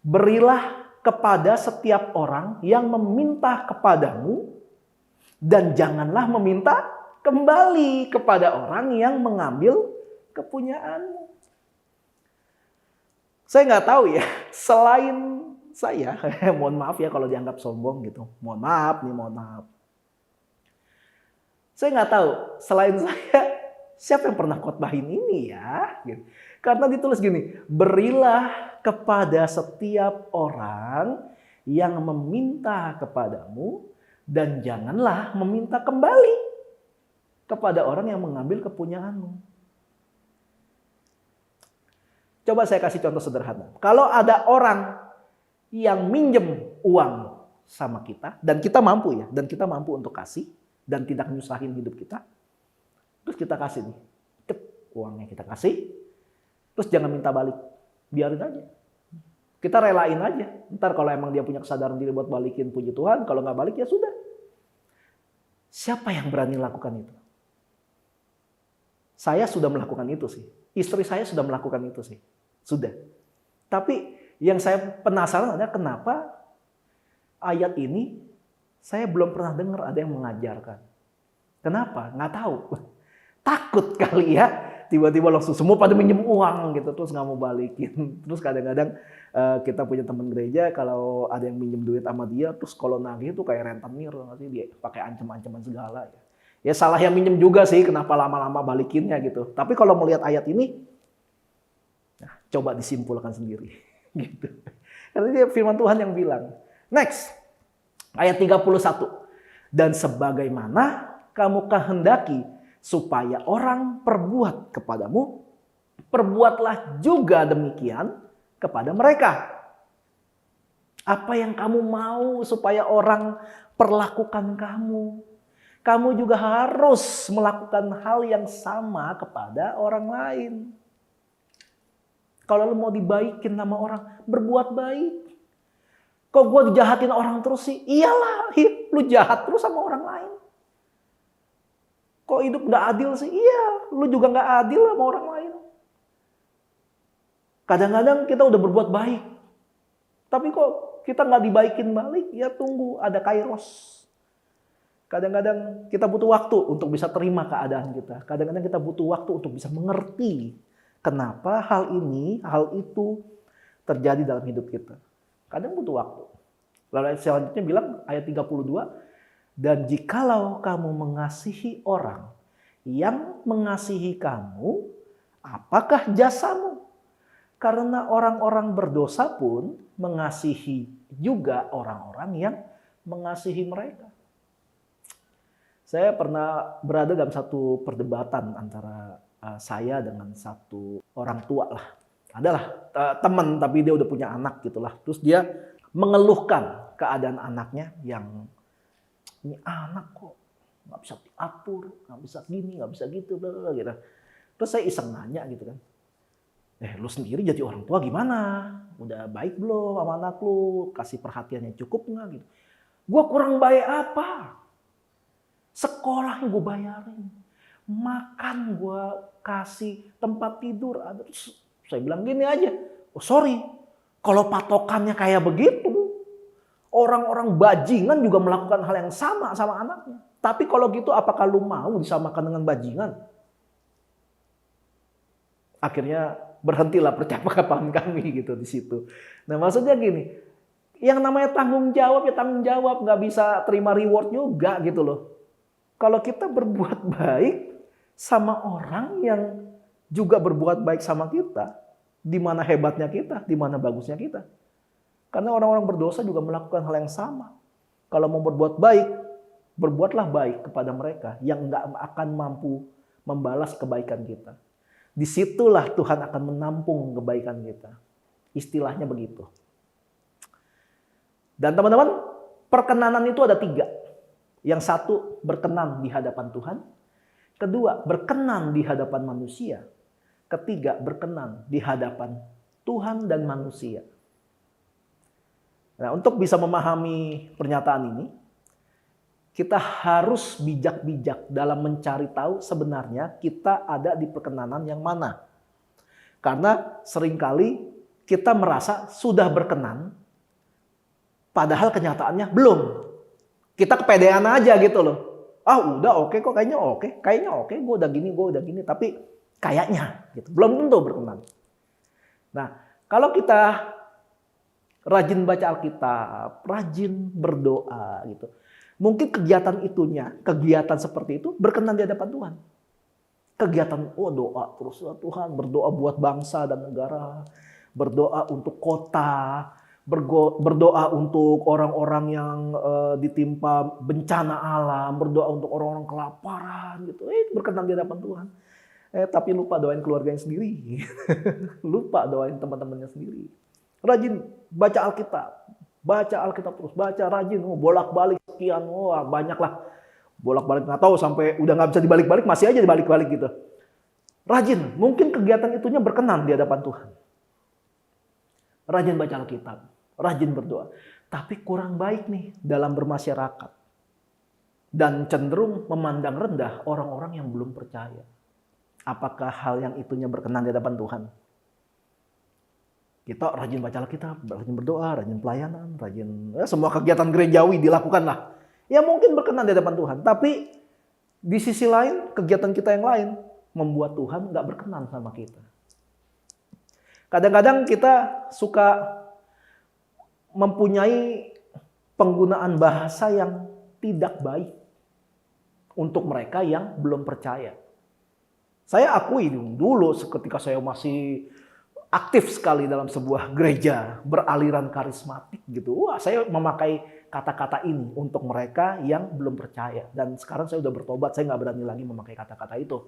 Berilah kepada setiap orang yang meminta kepadamu dan janganlah meminta kembali kepada orang yang mengambil kepunyaanmu. Saya nggak tahu ya, selain saya, mohon maaf ya kalau dianggap sombong gitu. Mohon maaf. Saya nggak tahu, selain saya, siapa yang pernah khotbahin ini ya? Gitu. Karena ditulis gini, berilah kepada setiap orang yang meminta kepadamu dan janganlah meminta kembali kepada orang yang mengambil kepunyaanmu. Coba saya kasih contoh sederhana. Kalau ada orang yang minjem uang sama kita, dan kita mampu ya, dan kita mampu untuk kasih, dan tidak nyusahin hidup kita, terus kita kasih nih, uangnya kita kasih, terus jangan minta balik, biarin aja. Kita relain aja. Ntar kalau emang dia punya kesadaran diri buat balikin, puji Tuhan, kalau nggak balik ya sudah. Siapa yang berani lakukan itu? Saya sudah melakukan itu sih. Istri saya sudah melakukan itu sih. Sudah. Tapi yang saya penasaran adalah kenapa ayat ini saya belum pernah dengar ada yang mengajarkan. Kenapa? Nggak tahu. Takut kali ya. Tiba-tiba langsung semua pada minjem uang gitu. Terus nggak mau balikin. Terus kadang-kadang kita punya teman gereja kalau ada yang minjem duit sama dia. Terus kalau nagih itu kayak rentenir. Dia pakai ancam-ancaman segala ya. Ya salah yang minjem juga sih, kenapa lama-lama balikinnya gitu. Tapi kalau melihat ayat ini, nah, coba disimpulkan sendiri. Gitu. Karena dia firman Tuhan yang bilang. Next, ayat 31. Dan sebagaimana kamu kehendaki supaya orang perbuat kepadamu, perbuatlah juga demikian kepada mereka. Apa yang kamu mau supaya orang perlakukan kamu, kamu juga harus melakukan hal yang sama kepada orang lain. Kalau lu mau dibaikin sama orang, berbuat baik. Kok gue dijahatin orang terus sih? Iyalah, lu jahat terus sama orang lain. Kok hidup gak adil sih? Iya, lu juga gak adil sama orang lain. Kadang-kadang kita udah berbuat baik. Tapi kok kita gak dibaikin balik? Ya tunggu, ada kairos. Kadang-kadang kita butuh waktu untuk bisa terima keadaan kita. Kadang-kadang kita butuh waktu untuk bisa mengerti kenapa hal ini, hal itu terjadi dalam hidup kita. Kadang butuh waktu. Lalu ayat selanjutnya bilang, ayat 32, dan jikalau kamu mengasihi orang yang mengasihi kamu, apakah jasamu? Karena orang-orang berdosa pun mengasihi juga orang-orang yang mengasihi mereka. Saya pernah berada dalam satu perdebatan antara saya dengan satu orang tua lah. Adalah teman, tapi dia udah punya anak gitulah. Terus dia mengeluhkan keadaan anaknya yang, ini anak kok nggak bisa diatur, nggak bisa gini, nggak bisa gitu, bla bla gitu. Terus saya iseng nanya gitu kan, lu sendiri jadi orang tua gimana? Udah baik belum sama anak lu? Kasih perhatian yang cukup nggak gitu? Gua kurang baik apa? Sekolah yang gue bayarin, makan gue kasih, tempat tidur ada. Terus saya bilang gini aja, oh sorry, kalau patokannya kayak begitu, orang-orang bajingan juga melakukan hal yang sama sama anaknya. Tapi kalau gitu apakah lu mau disamakan dengan bajingan? Akhirnya berhentilah percakapan kami gitu di situ. Nah maksudnya gini, yang namanya tanggung jawab ya tanggung jawab, nggak bisa terima reward juga gitu loh. Kalau kita berbuat baik sama orang yang juga berbuat baik sama kita, di mana hebatnya kita, di mana bagusnya kita. Karena orang-orang berdosa juga melakukan hal yang sama. Kalau mau berbuat baik, berbuatlah baik kepada mereka yang nggak akan mampu membalas kebaikan kita. Disitulah Tuhan akan menampung kebaikan kita. Istilahnya begitu. Dan teman-teman, perkenanan itu ada 3. Yang satu, berkenan di hadapan Tuhan. Kedua, berkenan di hadapan manusia. Ketiga, berkenan di hadapan Tuhan dan manusia. Nah, untuk bisa memahami pernyataan ini, kita harus bijak-bijak dalam mencari tahu sebenarnya kita ada di perkenanan yang mana. Karena seringkali kita merasa sudah berkenan, padahal kenyataannya belum. Kita kepedean aja gitu loh. Ah udah oke kok, kayaknya oke, gue udah gini, tapi kayaknya gitu. Belum tentu berkenan. Nah, kalau kita rajin baca Alkitab, rajin berdoa gitu. Mungkin kegiatan seperti itu berkenan di hadapan Tuhan. Kegiatan doa terus Tuhan, berdoa buat bangsa dan negara, berdoa untuk kota, berdoa untuk orang-orang yang ditimpa bencana alam, berdoa untuk orang-orang kelaparan gitu. Itu berkenan di hadapan Tuhan. Tapi lupa doain keluarganya sendiri. Lupa doain teman-temannya sendiri. Rajin baca Alkitab terus, baca rajin, bolak-balik sekian, banyak lah. Bolak-balik nggak tahu sampai udah nggak bisa dibalik-balik, masih aja dibalik-balik gitu. Rajin, mungkin kegiatan itunya berkenan di hadapan Tuhan. Rajin baca Alkitab, rajin berdoa. Tapi kurang baik nih dalam bermasyarakat. Dan cenderung memandang rendah orang-orang yang belum percaya. Apakah hal yang itunya berkenan di hadapan Tuhan? Kita rajin baca Alkitab, rajin berdoa, rajin pelayanan, semua kegiatan gerejawi dilakukan lah. Ya mungkin berkenan di hadapan Tuhan. Tapi di sisi lain, kegiatan kita yang lain membuat Tuhan nggak berkenan sama kita. Kadang-kadang kita suka mempunyai penggunaan bahasa yang tidak baik untuk mereka yang belum percaya. Saya akui dulu ketika saya masih aktif sekali dalam sebuah gereja beraliran karismatik gitu. Saya memakai kata-kata ini untuk mereka yang belum percaya. Dan sekarang saya udah bertobat, saya nggak berani lagi memakai kata-kata itu.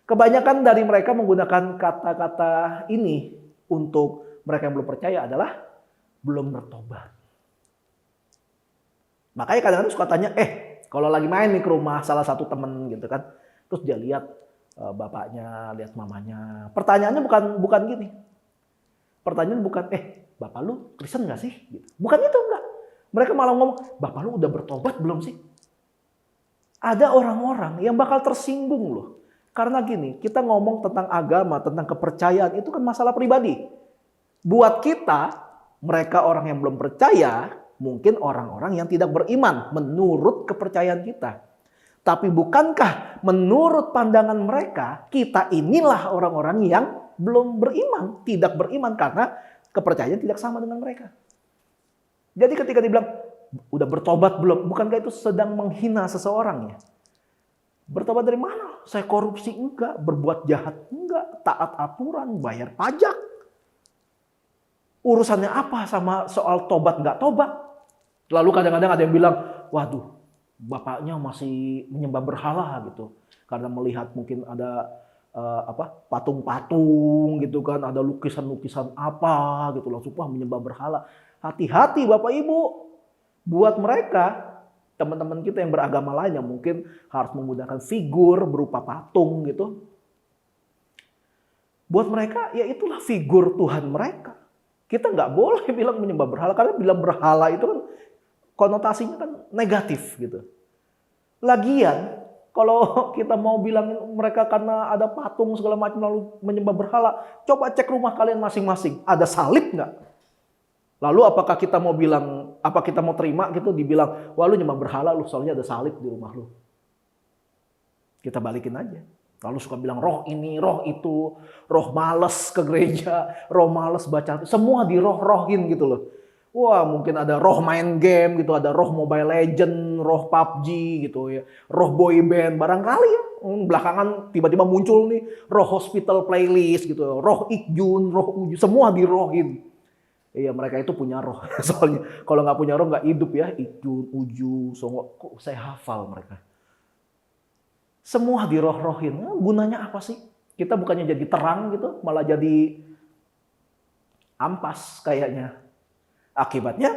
Kebanyakan dari mereka menggunakan kata-kata ini untuk mereka yang belum percaya adalah belum bertobat. Makanya kadang-kadang suka tanya, kalau lagi main nih ke rumah salah satu temen gitu kan, terus dia lihat bapaknya, lihat mamanya. Pertanyaannya bukan gini. Pertanyaan bukan, bapak lu Kristen nggak sih? Gitu. Bukan itu, enggak. Mereka malah ngomong, bapak lu udah bertobat belum sih? Ada orang-orang yang bakal tersinggung loh. Karena gini, kita ngomong tentang agama, tentang kepercayaan, itu kan masalah pribadi. Buat kita, mereka orang yang belum percaya, mungkin orang-orang yang tidak beriman menurut kepercayaan kita. Tapi bukankah menurut pandangan mereka, kita inilah orang-orang yang belum beriman, tidak beriman karena kepercayaan tidak sama dengan mereka. Jadi ketika dibilang, udah bertobat belum? Bukankah itu sedang menghina seseorang ya? Bertobat dari mana? Saya korupsi enggak, berbuat jahat enggak, taat aturan, bayar pajak. Urusannya apa sama soal tobat enggak tobat? Lalu kadang-kadang ada yang bilang, waduh, bapaknya masih menyembah berhala gitu. Karena melihat mungkin ada patung-patung gitu kan, ada lukisan-lukisan apa gitu, langsung wah menyembah berhala. Hati-hati Bapak Ibu, buat mereka, teman-teman kita yang beragama lain yang mungkin harus menggunakan figur berupa patung gitu. Buat mereka ya itulah figur Tuhan mereka. Kita nggak boleh bilang menyembah berhala, karena bilang berhala itu kan konotasinya kan negatif gitu. Lagian kalau kita mau bilang mereka karena ada patung segala macam lalu menyembah berhala, coba cek rumah kalian masing-masing, ada salib nggak? Lalu apakah kita mau bilang, apa kita mau terima gitu dibilang, wah lu nyembah berhala lu soalnya ada salib di rumah lu. Kita balikin aja. Lalu suka bilang roh ini, roh itu, roh males ke gereja, roh males baca, semua diroh-rohin gitu loh. Wah mungkin ada roh main game gitu, ada roh Mobile Legend, roh PUBG gitu ya, roh boy band barangkali ya. Belakangan tiba-tiba muncul nih roh hospital playlist gitu, roh Ikjun, roh Uju, semua dirohin. Iya mereka itu punya roh, soalnya kalau nggak punya roh nggak hidup ya. Ikjun, Uju, Songo, kok saya hafal mereka. Semua diroh-rohin, nah, gunanya apa sih? Kita bukannya jadi terang gitu, malah jadi ampas kayaknya. Akibatnya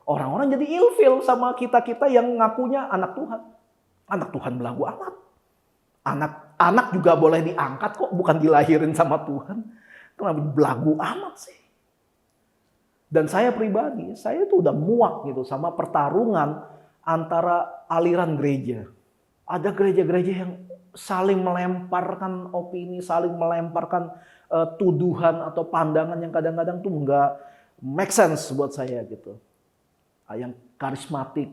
orang-orang jadi ilfil sama kita-kita yang ngakunya anak Tuhan. Anak Tuhan belagu amat. Anak juga boleh diangkat kok, bukan dilahirin sama Tuhan. Kenapa belagu amat sih? Dan saya pribadi, saya tuh udah muak gitu sama pertarungan antara aliran gereja. Ada gereja-gereja yang saling melemparkan opini, saling melemparkan tuduhan atau pandangan yang kadang-kadang tuh nggak make sense buat saya gitu. Yang karismatik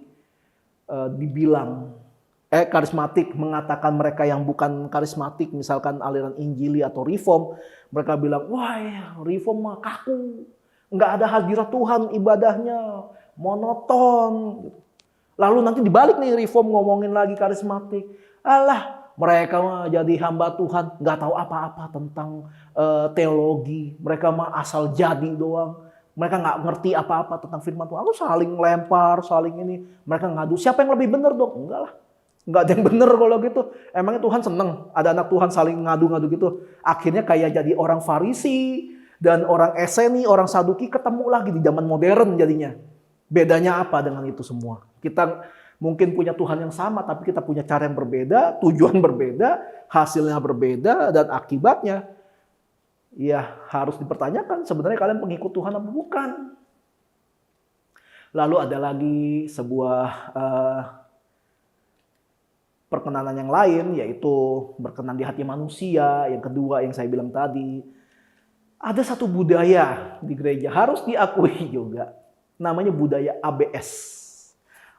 karismatik mengatakan mereka yang bukan karismatik, misalkan aliran Injili atau Reform, mereka bilang, wah ya, Reform mah kaku, nggak ada hadirat Tuhan, ibadahnya monoton. Lalu nanti dibalik nih Reform ngomongin lagi karismatik, alah mereka mah jadi hamba Tuhan, nggak tahu apa-apa tentang teologi, mereka mah asal jadi doang. Mereka nggak ngerti apa-apa tentang firman Tuhan. Aku saling lempar, saling ini. Mereka ngadu, siapa yang lebih benar dong? Enggak lah. Enggak ada yang benar kalau gitu. Emangnya Tuhan seneng ada anak Tuhan saling ngadu-ngadu gitu. Akhirnya kayak jadi orang Farisi dan orang Eseni, orang Saduki ketemu lagi di zaman modern jadinya. Bedanya apa dengan itu semua? Kita mungkin punya Tuhan yang sama, tapi kita punya cara yang berbeda, tujuan berbeda, hasilnya berbeda, dan akibatnya ya harus dipertanyakan sebenarnya kalian pengikut Tuhan apa bukan. Lalu ada lagi sebuah perkenanan yang lain, yaitu berkenan di hati manusia. Yang kedua yang saya bilang tadi, ada satu budaya di gereja harus diakui juga, namanya budaya ABS,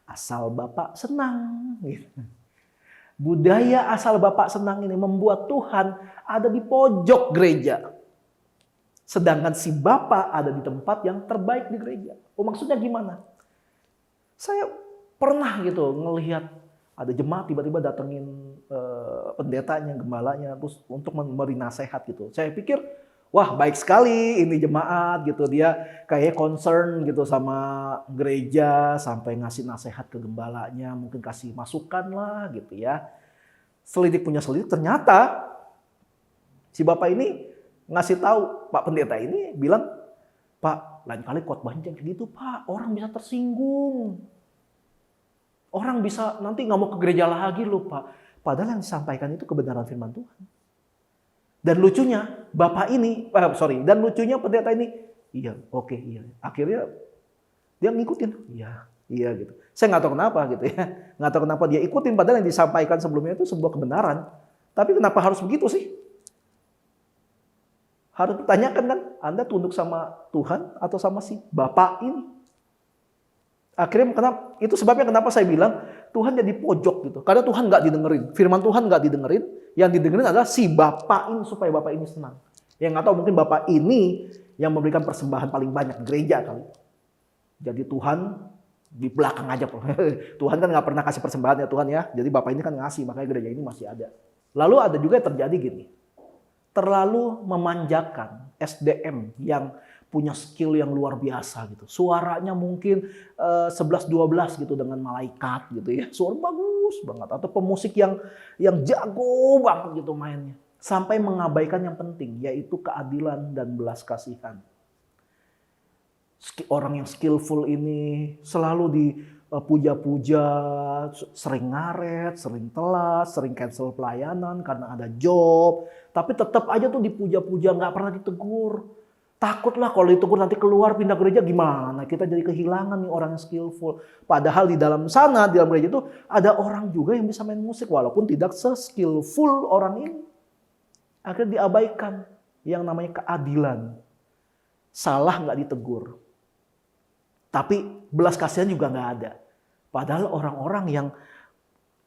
asal Bapak senang gitu. Budaya asal Bapak senang ini membuat Tuhan ada di pojok gereja. Sedangkan si Bapak ada di tempat yang terbaik di gereja. Oh maksudnya gimana? Saya pernah gitu ngelihat ada jemaat tiba-tiba datengin pendetanya, gembalanya, terus untuk memberi nasihat gitu. Saya pikir, wah baik sekali ini jemaat gitu. Dia kayak concern gitu sama gereja, sampai ngasih nasihat ke gembalanya, mungkin kasih masukan lah gitu ya. Selidik punya selidik, ternyata si Bapak ini ngasih tahu, Pak Pendeta ini bilang, Pak, lain kali khotbahnya jangan kayak gitu, Pak. Orang bisa tersinggung. Orang bisa nanti nggak mau ke gereja lagi loh, Pak. Padahal yang disampaikan itu kebenaran firman Tuhan. Dan lucunya, Bapak ini, dan lucunya pendeta ini, iya, oke, iya. Akhirnya dia ngikutin, iya gitu. Saya nggak tahu kenapa gitu ya. Nggak tahu kenapa dia ikutin, padahal yang disampaikan sebelumnya itu sebuah kebenaran. Tapi kenapa harus begitu sih? Harus ditanyakan kan, Anda tunduk sama Tuhan atau sama si Bapak ini? Akhirnya itu sebabnya kenapa saya bilang Tuhan jadi pojok gitu. Karena Tuhan nggak didengerin, firman Tuhan nggak didengerin. Yang didengerin adalah si Bapak ini supaya Bapak ini senang. Yang nggak tahu mungkin Bapak ini yang memberikan persembahan paling banyak gereja kali. Jadi Tuhan di belakang aja. Tuhan kan nggak pernah kasih persembahan ya Tuhan ya. Jadi Bapak ini kan ngasih, makanya gereja ini masih ada. Lalu ada juga yang terjadi gini. Terlalu memanjakan SDM yang punya skill yang luar biasa gitu. Suaranya mungkin 11-12 gitu dengan malaikat gitu ya. Suara bagus banget. Atau pemusik yang jago banget gitu mainnya. Sampai mengabaikan yang penting, yaitu keadilan dan belas kasihan. Orang yang skillful ini selalu dipuja-puja, sering ngaret, sering telat, sering cancel pelayanan karena ada job. Tapi tetap aja tuh dipuja-puja, nggak pernah ditegur. Takutlah kalau ditegur nanti keluar pindah gereja gimana? Kita jadi kehilangan nih orang yang skillful. Padahal di dalam sana, di dalam gereja itu ada orang juga yang bisa main musik walaupun tidak se-skillful orang ini. Akhirnya diabaikan yang namanya keadilan. Salah nggak ditegur. Tapi belas kasihan juga nggak ada. Padahal orang-orang yang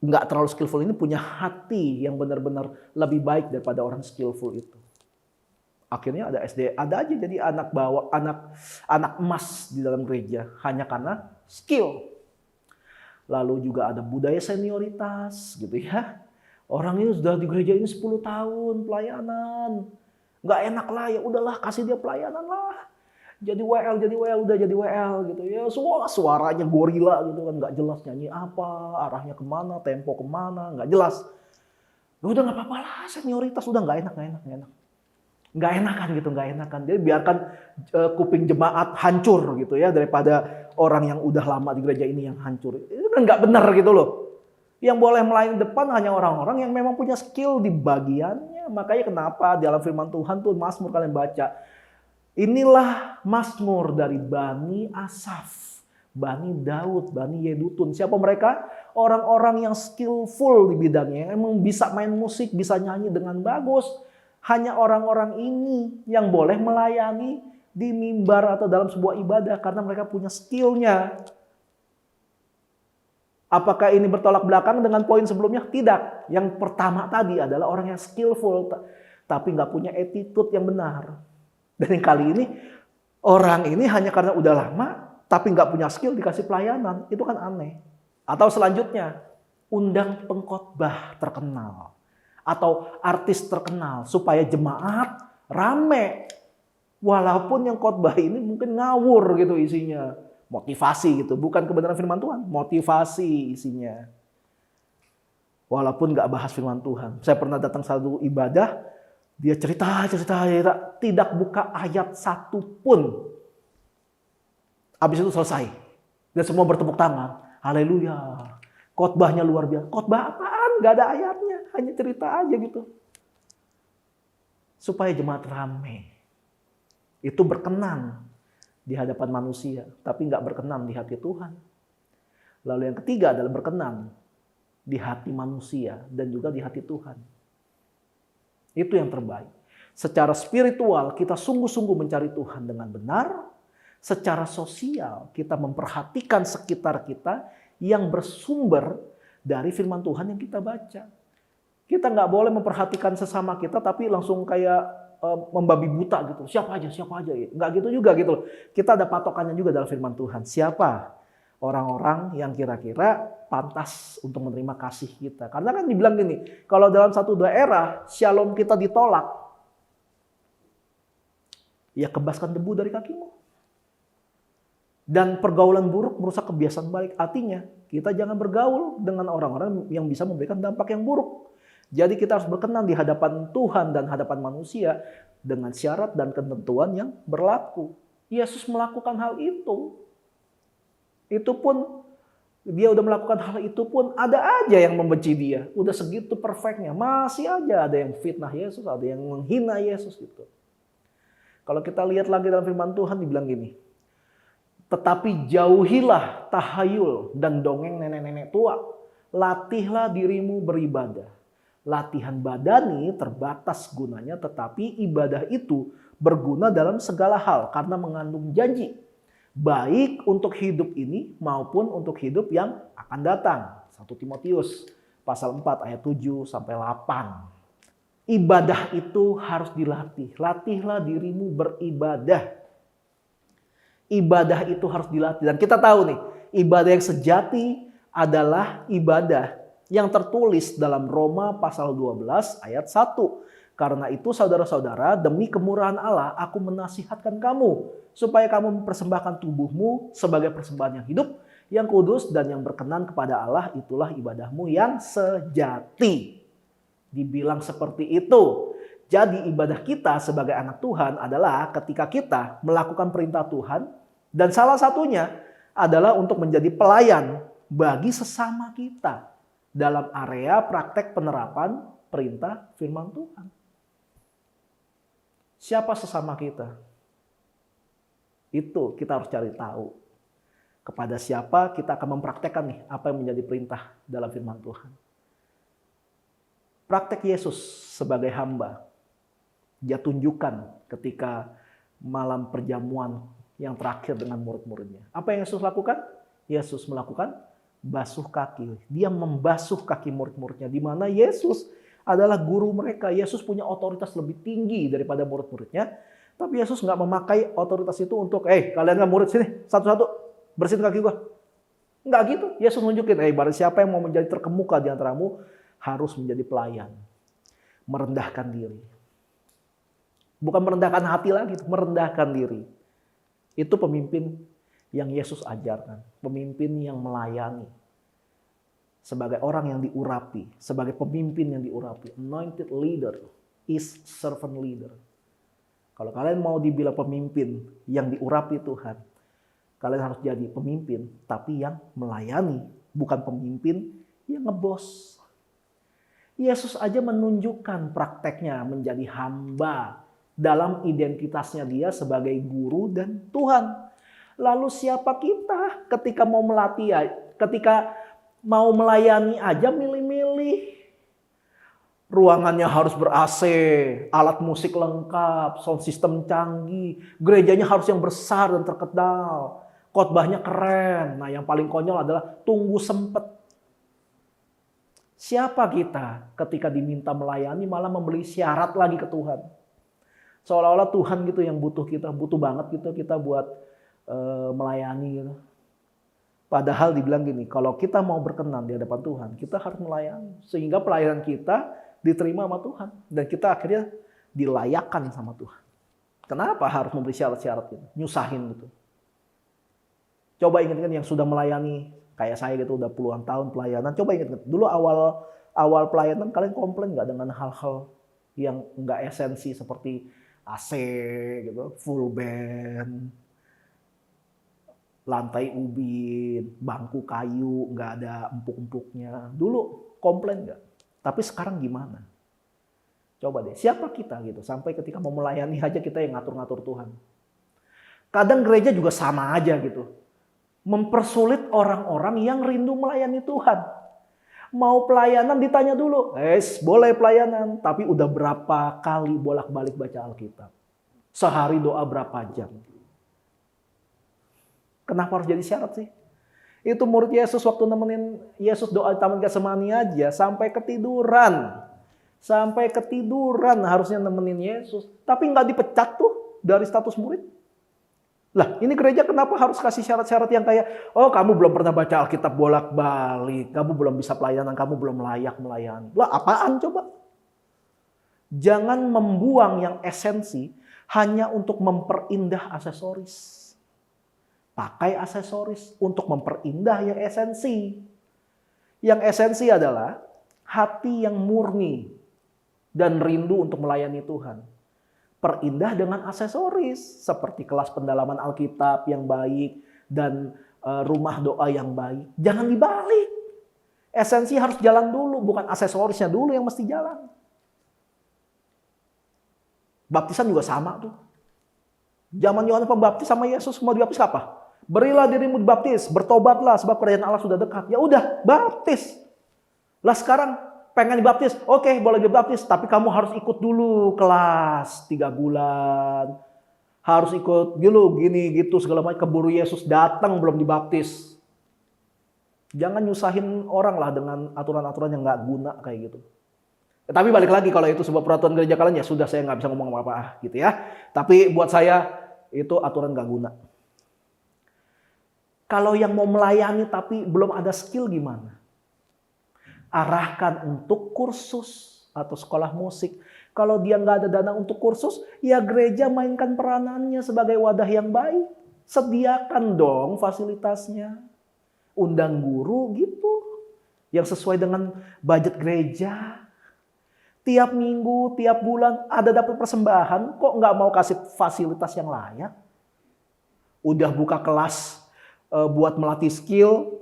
nggak terlalu skillful ini punya hati yang benar-benar lebih baik daripada orang skillful itu. Akhirnya ada SD, ada aja jadi anak emas di dalam gereja hanya karena skill. Lalu juga ada budaya senioritas gitu ya. Orang ini sudah di gereja ini 10 tahun pelayanan. Nggak enak lah, ya udahlah kasih dia pelayanan lah. Jadi WL, udah jadi WL gitu ya. Suaranya gorila gitu kan, nggak jelas nyanyi apa, arahnya kemana, tempo kemana, nggak jelas. Ya udah nggak apa-apa lah, senioritas udah nggak enak. Nggak enakan. Jadi biarkan kuping jemaat hancur gitu ya, daripada orang yang udah lama di gereja ini yang hancur. Itu kan nggak benar gitu loh. Yang boleh melayani depan hanya orang-orang yang memang punya skill di bagiannya. Makanya kenapa di dalam firman Tuhan tuh Mazmur kalian baca. Inilah Mazmur dari Bani Asaf, Bani Daud, Bani Yedutun. Siapa mereka? Orang-orang yang skillful di bidangnya. Yang emang bisa main musik, bisa nyanyi dengan bagus. Hanya orang-orang ini yang boleh melayani di mimbar atau dalam sebuah ibadah. Karena mereka punya skillnya. Apakah ini bertolak belakang dengan poin sebelumnya? Tidak. Yang pertama tadi adalah orang yang skillful. Tapi nggak punya attitude yang benar. Dan yang kali ini, orang ini hanya karena udah lama, tapi nggak punya skill dikasih pelayanan. Itu kan aneh. Atau selanjutnya, undang pengkhotbah terkenal. Atau artis terkenal, supaya jemaat rame. Walaupun yang khotbah ini mungkin ngawur gitu isinya. Motivasi gitu, bukan kebenaran firman Tuhan. Motivasi isinya. Walaupun nggak bahas firman Tuhan. Saya pernah datang satu ibadah, dia cerita, tidak buka ayat satu pun. Habis itu selesai. Dan semua bertepuk tangan. Haleluya. Khotbahnya luar biasa. Khotbah apaan? Gak ada ayatnya. Hanya cerita aja gitu. Supaya jemaat rame. Itu berkenan di hadapan manusia. Tapi gak berkenan di hati Tuhan. Lalu yang ketiga adalah berkenan di hati manusia. Dan juga di hati Tuhan. Itu yang terbaik. Secara spiritual kita sungguh-sungguh mencari Tuhan dengan benar. Secara sosial kita memperhatikan sekitar kita yang bersumber dari firman Tuhan yang kita baca. Kita nggak boleh memperhatikan sesama kita tapi langsung kayak membabi buta gitu. Siapa aja. Nggak gitu juga gitu loh. Kita ada patokannya juga dalam firman Tuhan. Siapa orang-orang yang kira-kira pantas untuk menerima kasih kita. Karena kan dibilang gini, kalau dalam satu daerah shalom kita ditolak, ya kebaskan debu dari kakimu. Dan pergaulan buruk merusak kebiasaan baik. Artinya kita jangan bergaul dengan orang-orang yang bisa memberikan dampak yang buruk. Jadi kita harus berkenan di hadapan Tuhan dan hadapan manusia dengan syarat dan ketentuan yang berlaku. Yesus melakukan hal itu. Itu pun dia udah melakukan hal itu pun ada aja yang membenci dia. Udah segitu perfectnya. Masih aja ada yang fitnah Yesus, ada yang menghina Yesus gitu. Kalau kita lihat lagi dalam firman Tuhan dibilang gini. Tetapi jauhilah tahayul dan dongeng nenek-nenek tua. Latihlah dirimu beribadah. Latihan badani terbatas gunanya tetapi ibadah itu berguna dalam segala hal karena mengandung janji. Baik untuk hidup ini maupun untuk hidup yang akan datang. 1 Timotius pasal 4 ayat 7 sampai 8. Ibadah itu harus dilatih. Latihlah dirimu beribadah. Ibadah itu harus dilatih. Dan kita tahu nih, ibadah yang sejati adalah ibadah yang tertulis dalam Roma pasal 12 ayat 1. Karena itu saudara-saudara, demi kemurahan Allah aku menasihatkan kamu supaya kamu mempersembahkan tubuhmu sebagai persembahan yang hidup, yang kudus dan yang berkenan kepada Allah, itulah ibadahmu yang sejati. Dibilang seperti itu. Jadi ibadah kita sebagai anak Tuhan adalah ketika kita melakukan perintah Tuhan dan salah satunya adalah untuk menjadi pelayan bagi sesama kita dalam area praktek penerapan perintah firman Tuhan. Siapa sesama kita? Itu kita harus cari tahu. Kepada siapa kita akan mempraktekkan nih apa yang menjadi perintah dalam firman Tuhan. Praktek Yesus sebagai hamba. Dia tunjukkan ketika malam perjamuan yang terakhir dengan murid-muridnya. Apa yang Yesus lakukan? Yesus melakukan basuh kaki. Dia membasuh kaki murid-muridnya. Di mana Yesus adalah guru mereka. Yesus punya otoritas lebih tinggi daripada murid-muridnya. Tapi Yesus nggak memakai otoritas itu untuk, kalian nggak murid sini, satu-satu bersihin kaki gua. Nggak gitu. Yesus nunjukin, barang siapa yang mau menjadi terkemuka di antaramu harus menjadi pelayan. Merendahkan diri. Bukan merendahkan hati lagi, merendahkan diri. Itu pemimpin yang Yesus ajarkan. Pemimpin yang melayani. Sebagai orang yang diurapi. Sebagai pemimpin yang diurapi. Anointed leader is servant leader. Kalau kalian mau dibilang pemimpin yang diurapi Tuhan, kalian harus jadi pemimpin tapi yang melayani. Bukan pemimpin yang ngebos. Yesus aja menunjukkan prakteknya menjadi hamba dalam identitasnya dia sebagai guru dan Tuhan. Lalu siapa kita ketika mau melatih, ketika mau melayani aja milih-milih. Ruangannya harus ber-AC, alat musik lengkap, sound system canggih, gerejanya harus yang besar dan terkenal, khotbahnya keren. Nah, yang paling konyol adalah tunggu sempet. Siapa kita ketika diminta melayani malah membeli syarat lagi ke Tuhan? Seolah-olah Tuhan gitu yang butuh kita, butuh banget gitu kita buat melayani gitu. Padahal dibilang gini, kalau kita mau berkenan di hadapan Tuhan, kita harus melayani. Sehingga pelayanan kita diterima sama Tuhan. Dan kita akhirnya dilayakkan sama Tuhan. Kenapa harus memberi syarat-syarat gitu? Nyusahin gitu. Coba ingat-ingat yang sudah melayani, kayak saya gitu udah puluhan tahun pelayanan. Coba ingat-ingat, dulu awal pelayanan kalian komplain nggak dengan hal-hal yang nggak esensi seperti AC gitu, full band, lantai ubin, bangku kayu, nggak ada empuk-empuknya. Dulu komplain nggak? Tapi sekarang gimana? Coba deh, siapa kita gitu? Sampai ketika mau melayani aja kita yang ngatur-ngatur Tuhan. Kadang gereja juga sama aja gitu. Mempersulit orang-orang yang rindu melayani Tuhan. Mau pelayanan ditanya dulu, boleh pelayanan, tapi udah berapa kali bolak-balik baca Alkitab? Sehari doa berapa jam? Kenapa harus jadi syarat sih? Itu murid Yesus waktu nemenin Yesus doa di Taman Getsemani aja sampai ketiduran. Sampai ketiduran harusnya nemenin Yesus. Tapi nggak dipecat tuh dari status murid. Lah, ini gereja kenapa harus kasih syarat-syarat yang kayak, kamu belum pernah baca Alkitab bolak-balik, kamu belum bisa pelayanan, kamu belum layak melayani. Lah, apaan coba? Jangan membuang yang esensi hanya untuk memperindah aksesoris. Pakai aksesoris untuk memperindah yang esensi. Yang esensi adalah hati yang murni dan rindu untuk melayani Tuhan. Perindah dengan aksesoris seperti kelas pendalaman Alkitab yang baik dan rumah doa yang baik. Jangan dibalik. Esensi harus jalan dulu, bukan aksesorisnya dulu yang mesti jalan. Baptisan juga sama tuh. Zaman Yohanes Pembaptis sama Yesus mau dibaptis apa? Berilah dirimu dibaptis, bertobatlah sebab kerajaan Allah sudah dekat. Ya udah, baptis. Lah sekarang pengen dibaptis, oke, boleh dibaptis, tapi kamu harus ikut dulu kelas 3 bulan. Harus ikut dulu gini gitu segala macam, keburu Yesus datang belum dibaptis. Jangan nyusahin orang lah dengan aturan-aturan yang nggak guna kayak gitu. Tapi balik lagi kalau itu sebuah peraturan gereja kalian ya sudah, saya nggak bisa ngomong apa-apa gitu ya. Tapi buat saya itu aturan nggak guna. Kalau yang mau melayani tapi belum ada skill gimana? Arahkan untuk kursus atau sekolah musik. Kalau dia nggak ada dana untuk kursus, ya gereja mainkan peranannya sebagai wadah yang baik. Sediakan dong fasilitasnya. Undang guru gitu. Yang sesuai dengan budget gereja. Tiap minggu, tiap bulan ada dapat persembahan, kok nggak mau kasih fasilitas yang layak? Udah buka kelas buat melatih skill,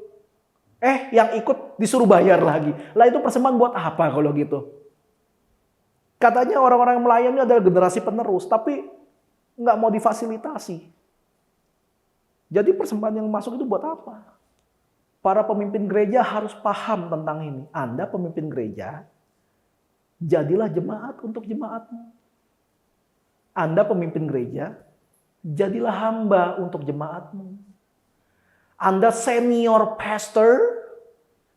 yang ikut disuruh bayar lagi. Lah itu persembahan buat apa kalau gitu? Katanya orang-orang yang melayani adalah generasi penerus, tapi nggak mau difasilitasi. Jadi persembahan yang masuk itu buat apa? Para pemimpin gereja harus paham tentang ini. Anda pemimpin gereja, jadilah jemaat untuk jemaatmu. Anda pemimpin gereja, jadilah hamba untuk jemaatmu. Anda senior pastor,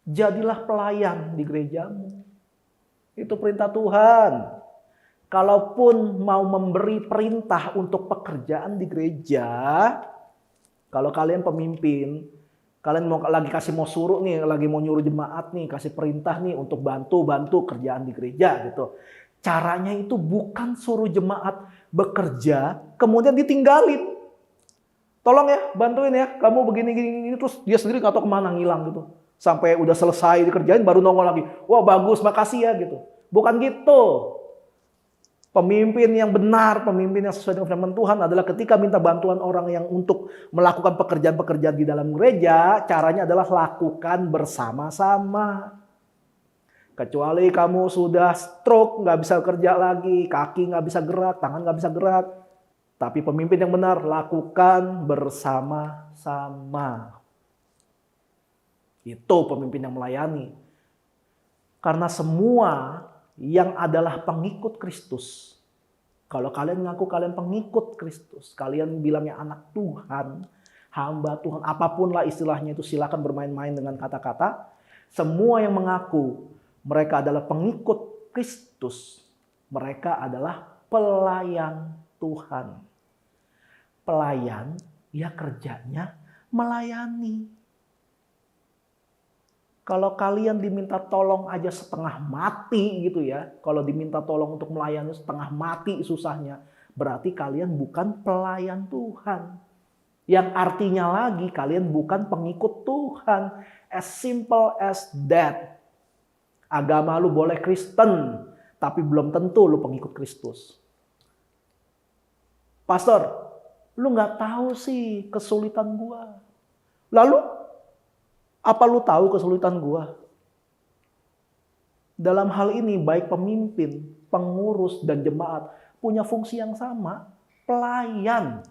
jadilah pelayan di gerejamu. Itu perintah Tuhan. Kalaupun mau memberi perintah untuk pekerjaan di gereja, kalau kalian pemimpin, kalian lagi mau suruh nih, lagi mau nyuruh jemaat nih, kasih perintah nih untuk bantu kerjaan di gereja gitu. Caranya itu bukan suruh jemaat bekerja, kemudian ditinggalin. Tolong ya, bantuin ya, kamu begini, terus dia sendiri nggak tahu kemana, ngilang gitu. Sampai udah selesai dikerjain baru nongol lagi. Wah bagus, makasih ya gitu. Bukan gitu. Pemimpin yang benar, pemimpin yang sesuai dengan firman Tuhan adalah ketika minta bantuan orang yang untuk melakukan pekerjaan-pekerjaan di dalam gereja, caranya adalah lakukan bersama-sama. Kecuali kamu sudah stroke, nggak bisa kerja lagi, kaki nggak bisa gerak, tangan nggak bisa gerak. Tapi pemimpin yang benar, lakukan bersama-sama. Itu pemimpin yang melayani. Karena semua yang adalah pengikut Kristus. Kalau kalian ngaku kalian pengikut Kristus, kalian bilangnya anak Tuhan, hamba Tuhan, apapun lah istilahnya itu, silakan bermain-main dengan kata-kata. Semua yang mengaku mereka adalah pengikut Kristus, mereka adalah pelayan Tuhan. Pelayan, ya kerjanya melayani. Kalau kalian diminta tolong aja setengah mati gitu ya, kalau diminta tolong untuk melayani setengah mati susahnya, berarti kalian bukan pelayan Tuhan. Yang artinya lagi kalian bukan pengikut Tuhan. As simple as that. Agama lu boleh Kristen, tapi belum tentu lu pengikut Kristus. Pastor, lu nggak tahu sih kesulitan gua. Lalu apa lu tahu kesulitan gua? Dalam hal ini baik pemimpin, pengurus dan jemaat punya fungsi yang sama, pelayan.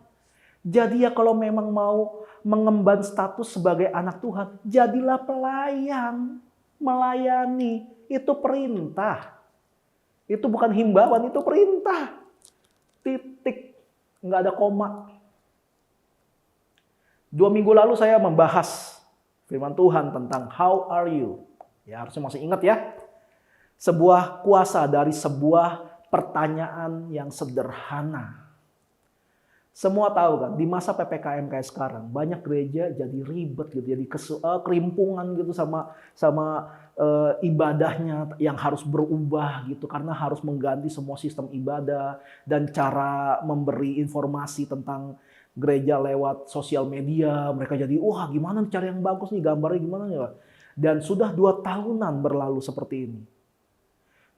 Jadi ya kalau memang mau mengemban status sebagai anak Tuhan, jadilah pelayan, melayani. Itu perintah. Itu bukan himbauan, itu perintah. Titik. Nggak ada koma. 2 minggu lalu saya membahas firman Tuhan tentang how are you. Ya harusnya masih ingat ya. Sebuah kuasa dari sebuah pertanyaan yang sederhana. Semua tahu kan, di masa PPKM kayak sekarang, banyak gereja jadi ribet gitu, jadi kerimpungan gitu sama ibadahnya yang harus berubah gitu, karena harus mengganti semua sistem ibadah dan cara memberi informasi tentang gereja lewat sosial media. Mereka jadi, wah gimana cara yang bagus nih, gambarnya gimana ya. Dan sudah 2 tahunan berlalu seperti ini.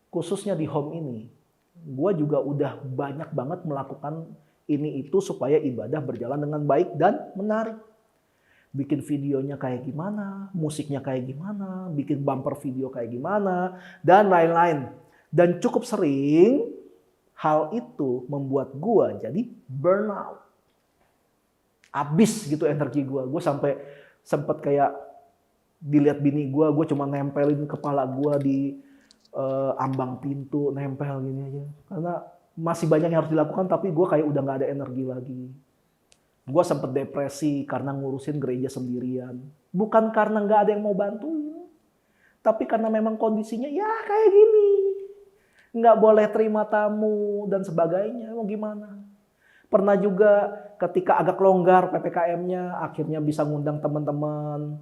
Khususnya di home ini, gue juga udah banyak banget melakukan ini itu supaya ibadah berjalan dengan baik dan menarik. Bikin videonya kayak gimana, musiknya kayak gimana, bikin bumper video kayak gimana, dan lain-lain. Dan cukup sering hal itu membuat gue jadi burnout. Abis gitu energi gue. Gue sampai sempat kayak dilihat bini gue cuma nempelin kepala gue di ambang pintu, nempel gini aja. Karena masih banyak yang harus dilakukan, tapi gue kayak udah gak ada energi lagi. Gue sempet depresi karena ngurusin gereja sendirian. Bukan karena gak ada yang mau bantuin, tapi karena memang kondisinya ya kayak gini. Gak boleh terima tamu dan sebagainya, mau gimana. Pernah juga ketika agak longgar PPKM-nya, akhirnya bisa ngundang teman-teman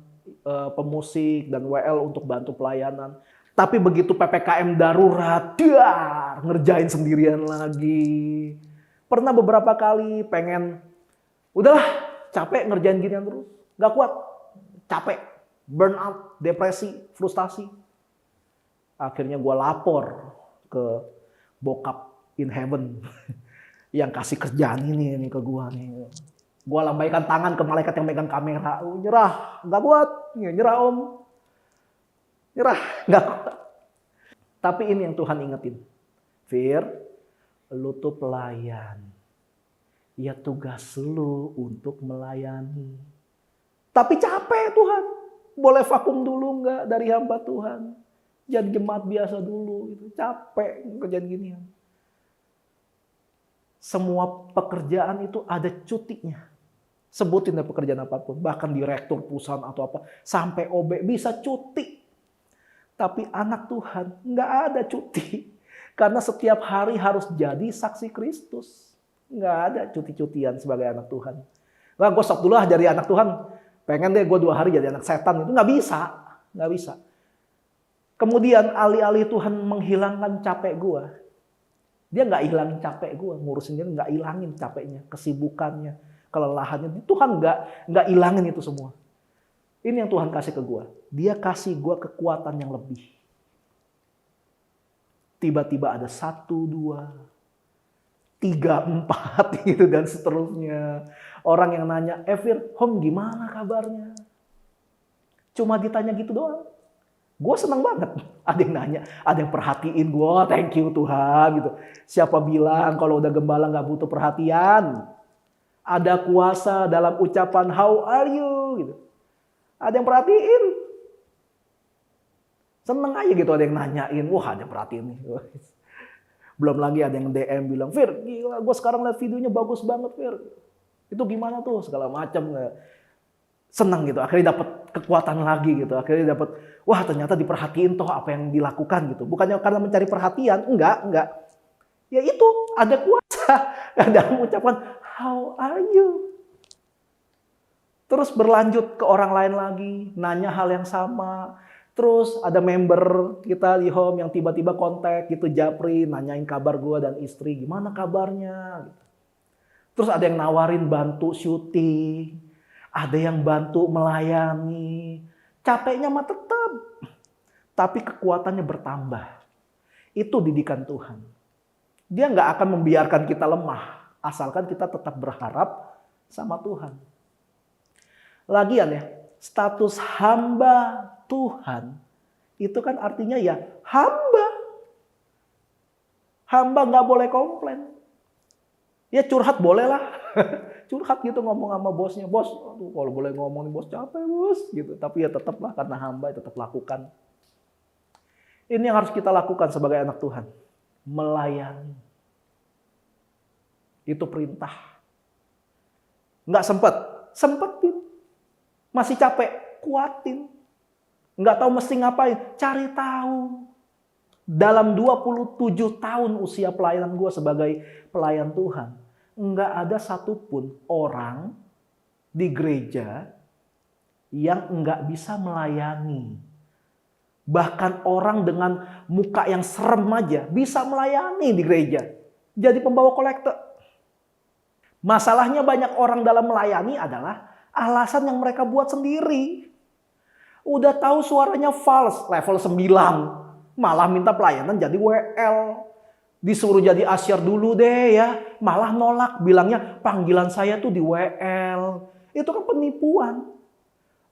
pemusik dan WL untuk bantu pelayanan. Tapi begitu PPKM darurat, dar, ngerjain sendirian lagi. Pernah beberapa kali pengen, udahlah capek ngerjain ginian terus. Gak kuat, capek, burnout, depresi, frustasi. Akhirnya gue lapor ke bokap in heaven yang kasih kerjaan ini ke gue nih. Gue lambaikan tangan ke malaikat yang megang kamera. Nyerah, gak kuat. Nyerah om. Nyerah, gak kuat. Tapi ini yang Tuhan ingetin. Fir, lu tuh pelayan. Ya tugas lu untuk melayani. Tapi capek Tuhan. Boleh vakum dulu nggak dari hamba Tuhan? Jadi jemaat biasa dulu. Gitu. Capek kerjaan ginian. Semua pekerjaan itu ada cutinya. Sebutin deh pekerjaan apapun. Bahkan direktur perusahaan atau apa. Sampai OB bisa cuti. Tapi anak Tuhan nggak ada cuti. Karena setiap hari harus jadi saksi Kristus. Nggak ada cuti-cutian sebagai anak Tuhan. Nah, gue stop dulu lah jadi anak Tuhan. Pengen deh gue 2 hari jadi anak setan. Itu nggak bisa. Nggak bisa. Kemudian alih-alih Tuhan menghilangkan capek gue. Dia nggak hilangin capek gue. Ngurusin dia nggak hilangin capeknya. Kesibukannya. Kelelahannya. Tuhan nggak hilangin itu semua. Ini yang Tuhan kasih ke gue. Dia kasih gue kekuatan yang lebih. Tiba-tiba ada 1, 2, 3, 4 gitu dan seterusnya. Orang yang nanya, Fir, Hom gimana kabarnya? Cuma ditanya gitu doang. Gue seneng banget. Ada yang nanya, ada yang perhatiin gue. Thank you Tuhan gitu. Siapa bilang kalau udah gembala gak butuh perhatian? Ada kuasa dalam ucapan how are you gitu. Ada yang perhatiin. Seneng aja gitu ada yang nanyain. Wah ada yang perhatiin nih. Belum lagi ada yang DM bilang, Fir, gila gue sekarang lihat videonya bagus banget Fir. Itu gimana tuh? Segala macam. Seneng gitu. Akhirnya dapat kekuatan lagi gitu. Akhirnya dapat, wah ternyata diperhatiin toh apa yang dilakukan gitu. Bukannya karena mencari perhatian. Enggak. Ya itu ada kuasa. Dalam ucapan, how are you? Terus berlanjut ke orang lain lagi, nanya hal yang sama. Terus ada member kita di home yang tiba-tiba kontak gitu, Japri, nanyain kabar gue dan istri, gimana kabarnya? Terus ada yang nawarin bantu syuting, ada yang bantu melayani. Capeknya mah tetap, tapi kekuatannya bertambah. Itu didikan Tuhan. Dia nggak akan membiarkan kita lemah, asalkan kita tetap berharap sama Tuhan. Lagian ya, status hamba Tuhan itu kan artinya ya hamba. Hamba nggak boleh komplain. Ya curhat boleh lah. Curhat gitu ngomong sama bosnya. Bos, aduh, kalau boleh ngomong nih bos capek bos. Gitu. Tapi ya tetap lah karena hamba tetap lakukan. Ini yang harus kita lakukan sebagai anak Tuhan. Melayani. Itu perintah. Nggak sempetin. Masih capek, kuatin. Nggak tahu mesti ngapain, cari tahu. Dalam 27 tahun usia pelayanan gue sebagai pelayan Tuhan, nggak ada satupun orang di gereja yang nggak bisa melayani. Bahkan orang dengan muka yang serem aja bisa melayani di gereja. Jadi pembawa kolekte. Masalahnya banyak orang dalam melayani adalah alasan yang mereka buat sendiri. Udah tahu suaranya false, level 9. Malah minta pelayanan jadi WL. Disuruh jadi asyar dulu deh ya. Malah nolak, bilangnya panggilan saya tuh di WL. Itu kan penipuan.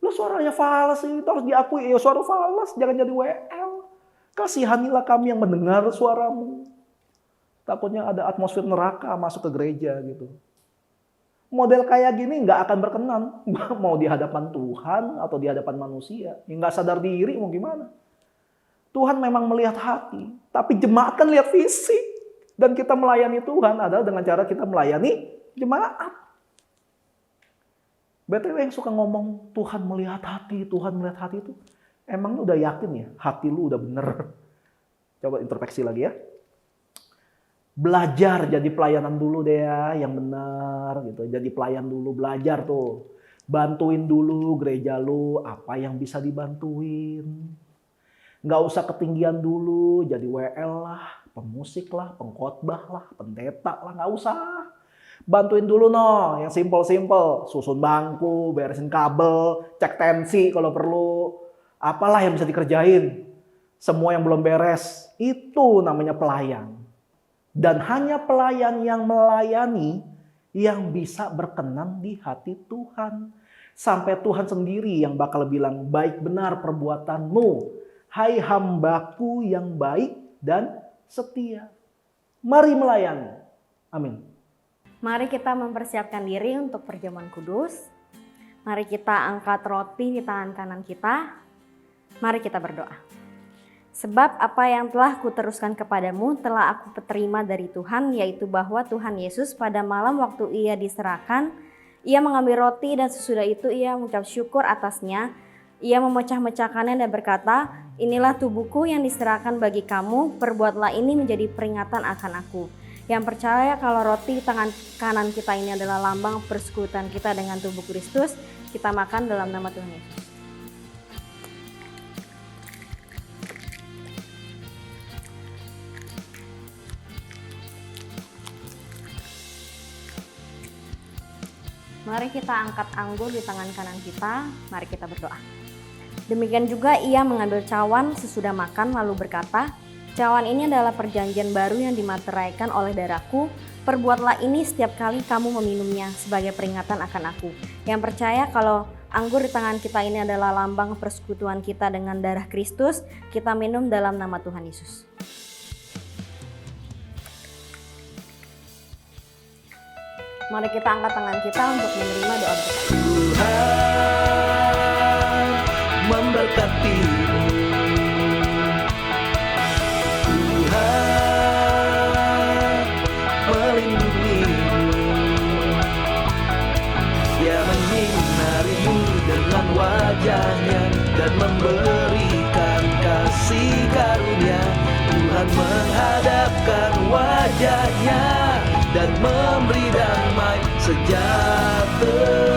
Lo suaranya false, itu harus diakui. Ya suara false, jangan jadi WL. Kasihanilah kami yang mendengar suaramu. Takutnya ada atmosfer neraka masuk ke gereja gitu. Model kayak gini nggak akan berkenan. Mau di hadapan Tuhan atau di hadapan manusia. Yang nggak sadar diri mau gimana. Tuhan memang melihat hati. Tapi jemaat kan lihat fisik. Dan kita melayani Tuhan adalah dengan cara kita melayani jemaat. BTW yang suka ngomong Tuhan melihat hati itu. Emang lu udah yakin ya hati lu udah bener? Coba introspeksi lagi ya. Belajar jadi pelayanan dulu deh ya, yang benar gitu. Jadi pelayan dulu, belajar tuh. Bantuin dulu gereja lu apa yang bisa dibantuin. Nggak usah ketinggian dulu, jadi WL lah, pemusik lah, pengkhotbah lah, pendeta lah, nggak usah. Bantuin dulu yang simple-simple, susun bangku, beresin kabel, cek tensi kalau perlu. Apalah yang bisa dikerjain. Semua yang belum beres, itu namanya pelayan. Dan hanya pelayan yang melayani yang bisa berkenan di hati Tuhan. Sampai Tuhan sendiri yang bakal bilang, baik benar perbuatanmu, hai hambaku yang baik dan setia. Mari melayani. Amin. Mari kita mempersiapkan diri untuk perjamuan kudus. Mari kita angkat roti di tangan kanan kita. Mari kita berdoa. Sebab apa yang telah kuteruskan kepadamu telah aku terima dari Tuhan, yaitu bahwa Tuhan Yesus pada malam waktu ia diserahkan, ia mengambil roti dan sesudah itu ia mengucap syukur atasnya. Ia memecah-mecahkannya dan berkata, inilah tubuhku yang diserahkan bagi kamu, perbuatlah ini menjadi peringatan akan aku. Yang percaya kalau roti tangan kanan kita ini adalah lambang persekutuan kita dengan tubuh Kristus, kita makan dalam nama Tuhan Yesus. Mari kita angkat anggur di tangan kanan kita, mari kita berdoa. Demikian juga ia mengambil cawan sesudah makan lalu berkata, cawan ini adalah perjanjian baru yang dimateraikan oleh darahku. Perbuatlah ini setiap kali kamu meminumnya sebagai peringatan akan aku. Yang percaya kalau anggur di tangan kita ini adalah lambang persekutuan kita dengan darah Kristus, kita minum dalam nama Tuhan Yesus. Mari kita angkat tangan kita untuk menerima doa berkat. Tuhan memberkatimu. Tuhan melindungimu. Dia menyinarimu dengan wajahnya dan memberikan kasih karunia. Tuhan menghadapkan wajahnya dan memberi damai sejahtera.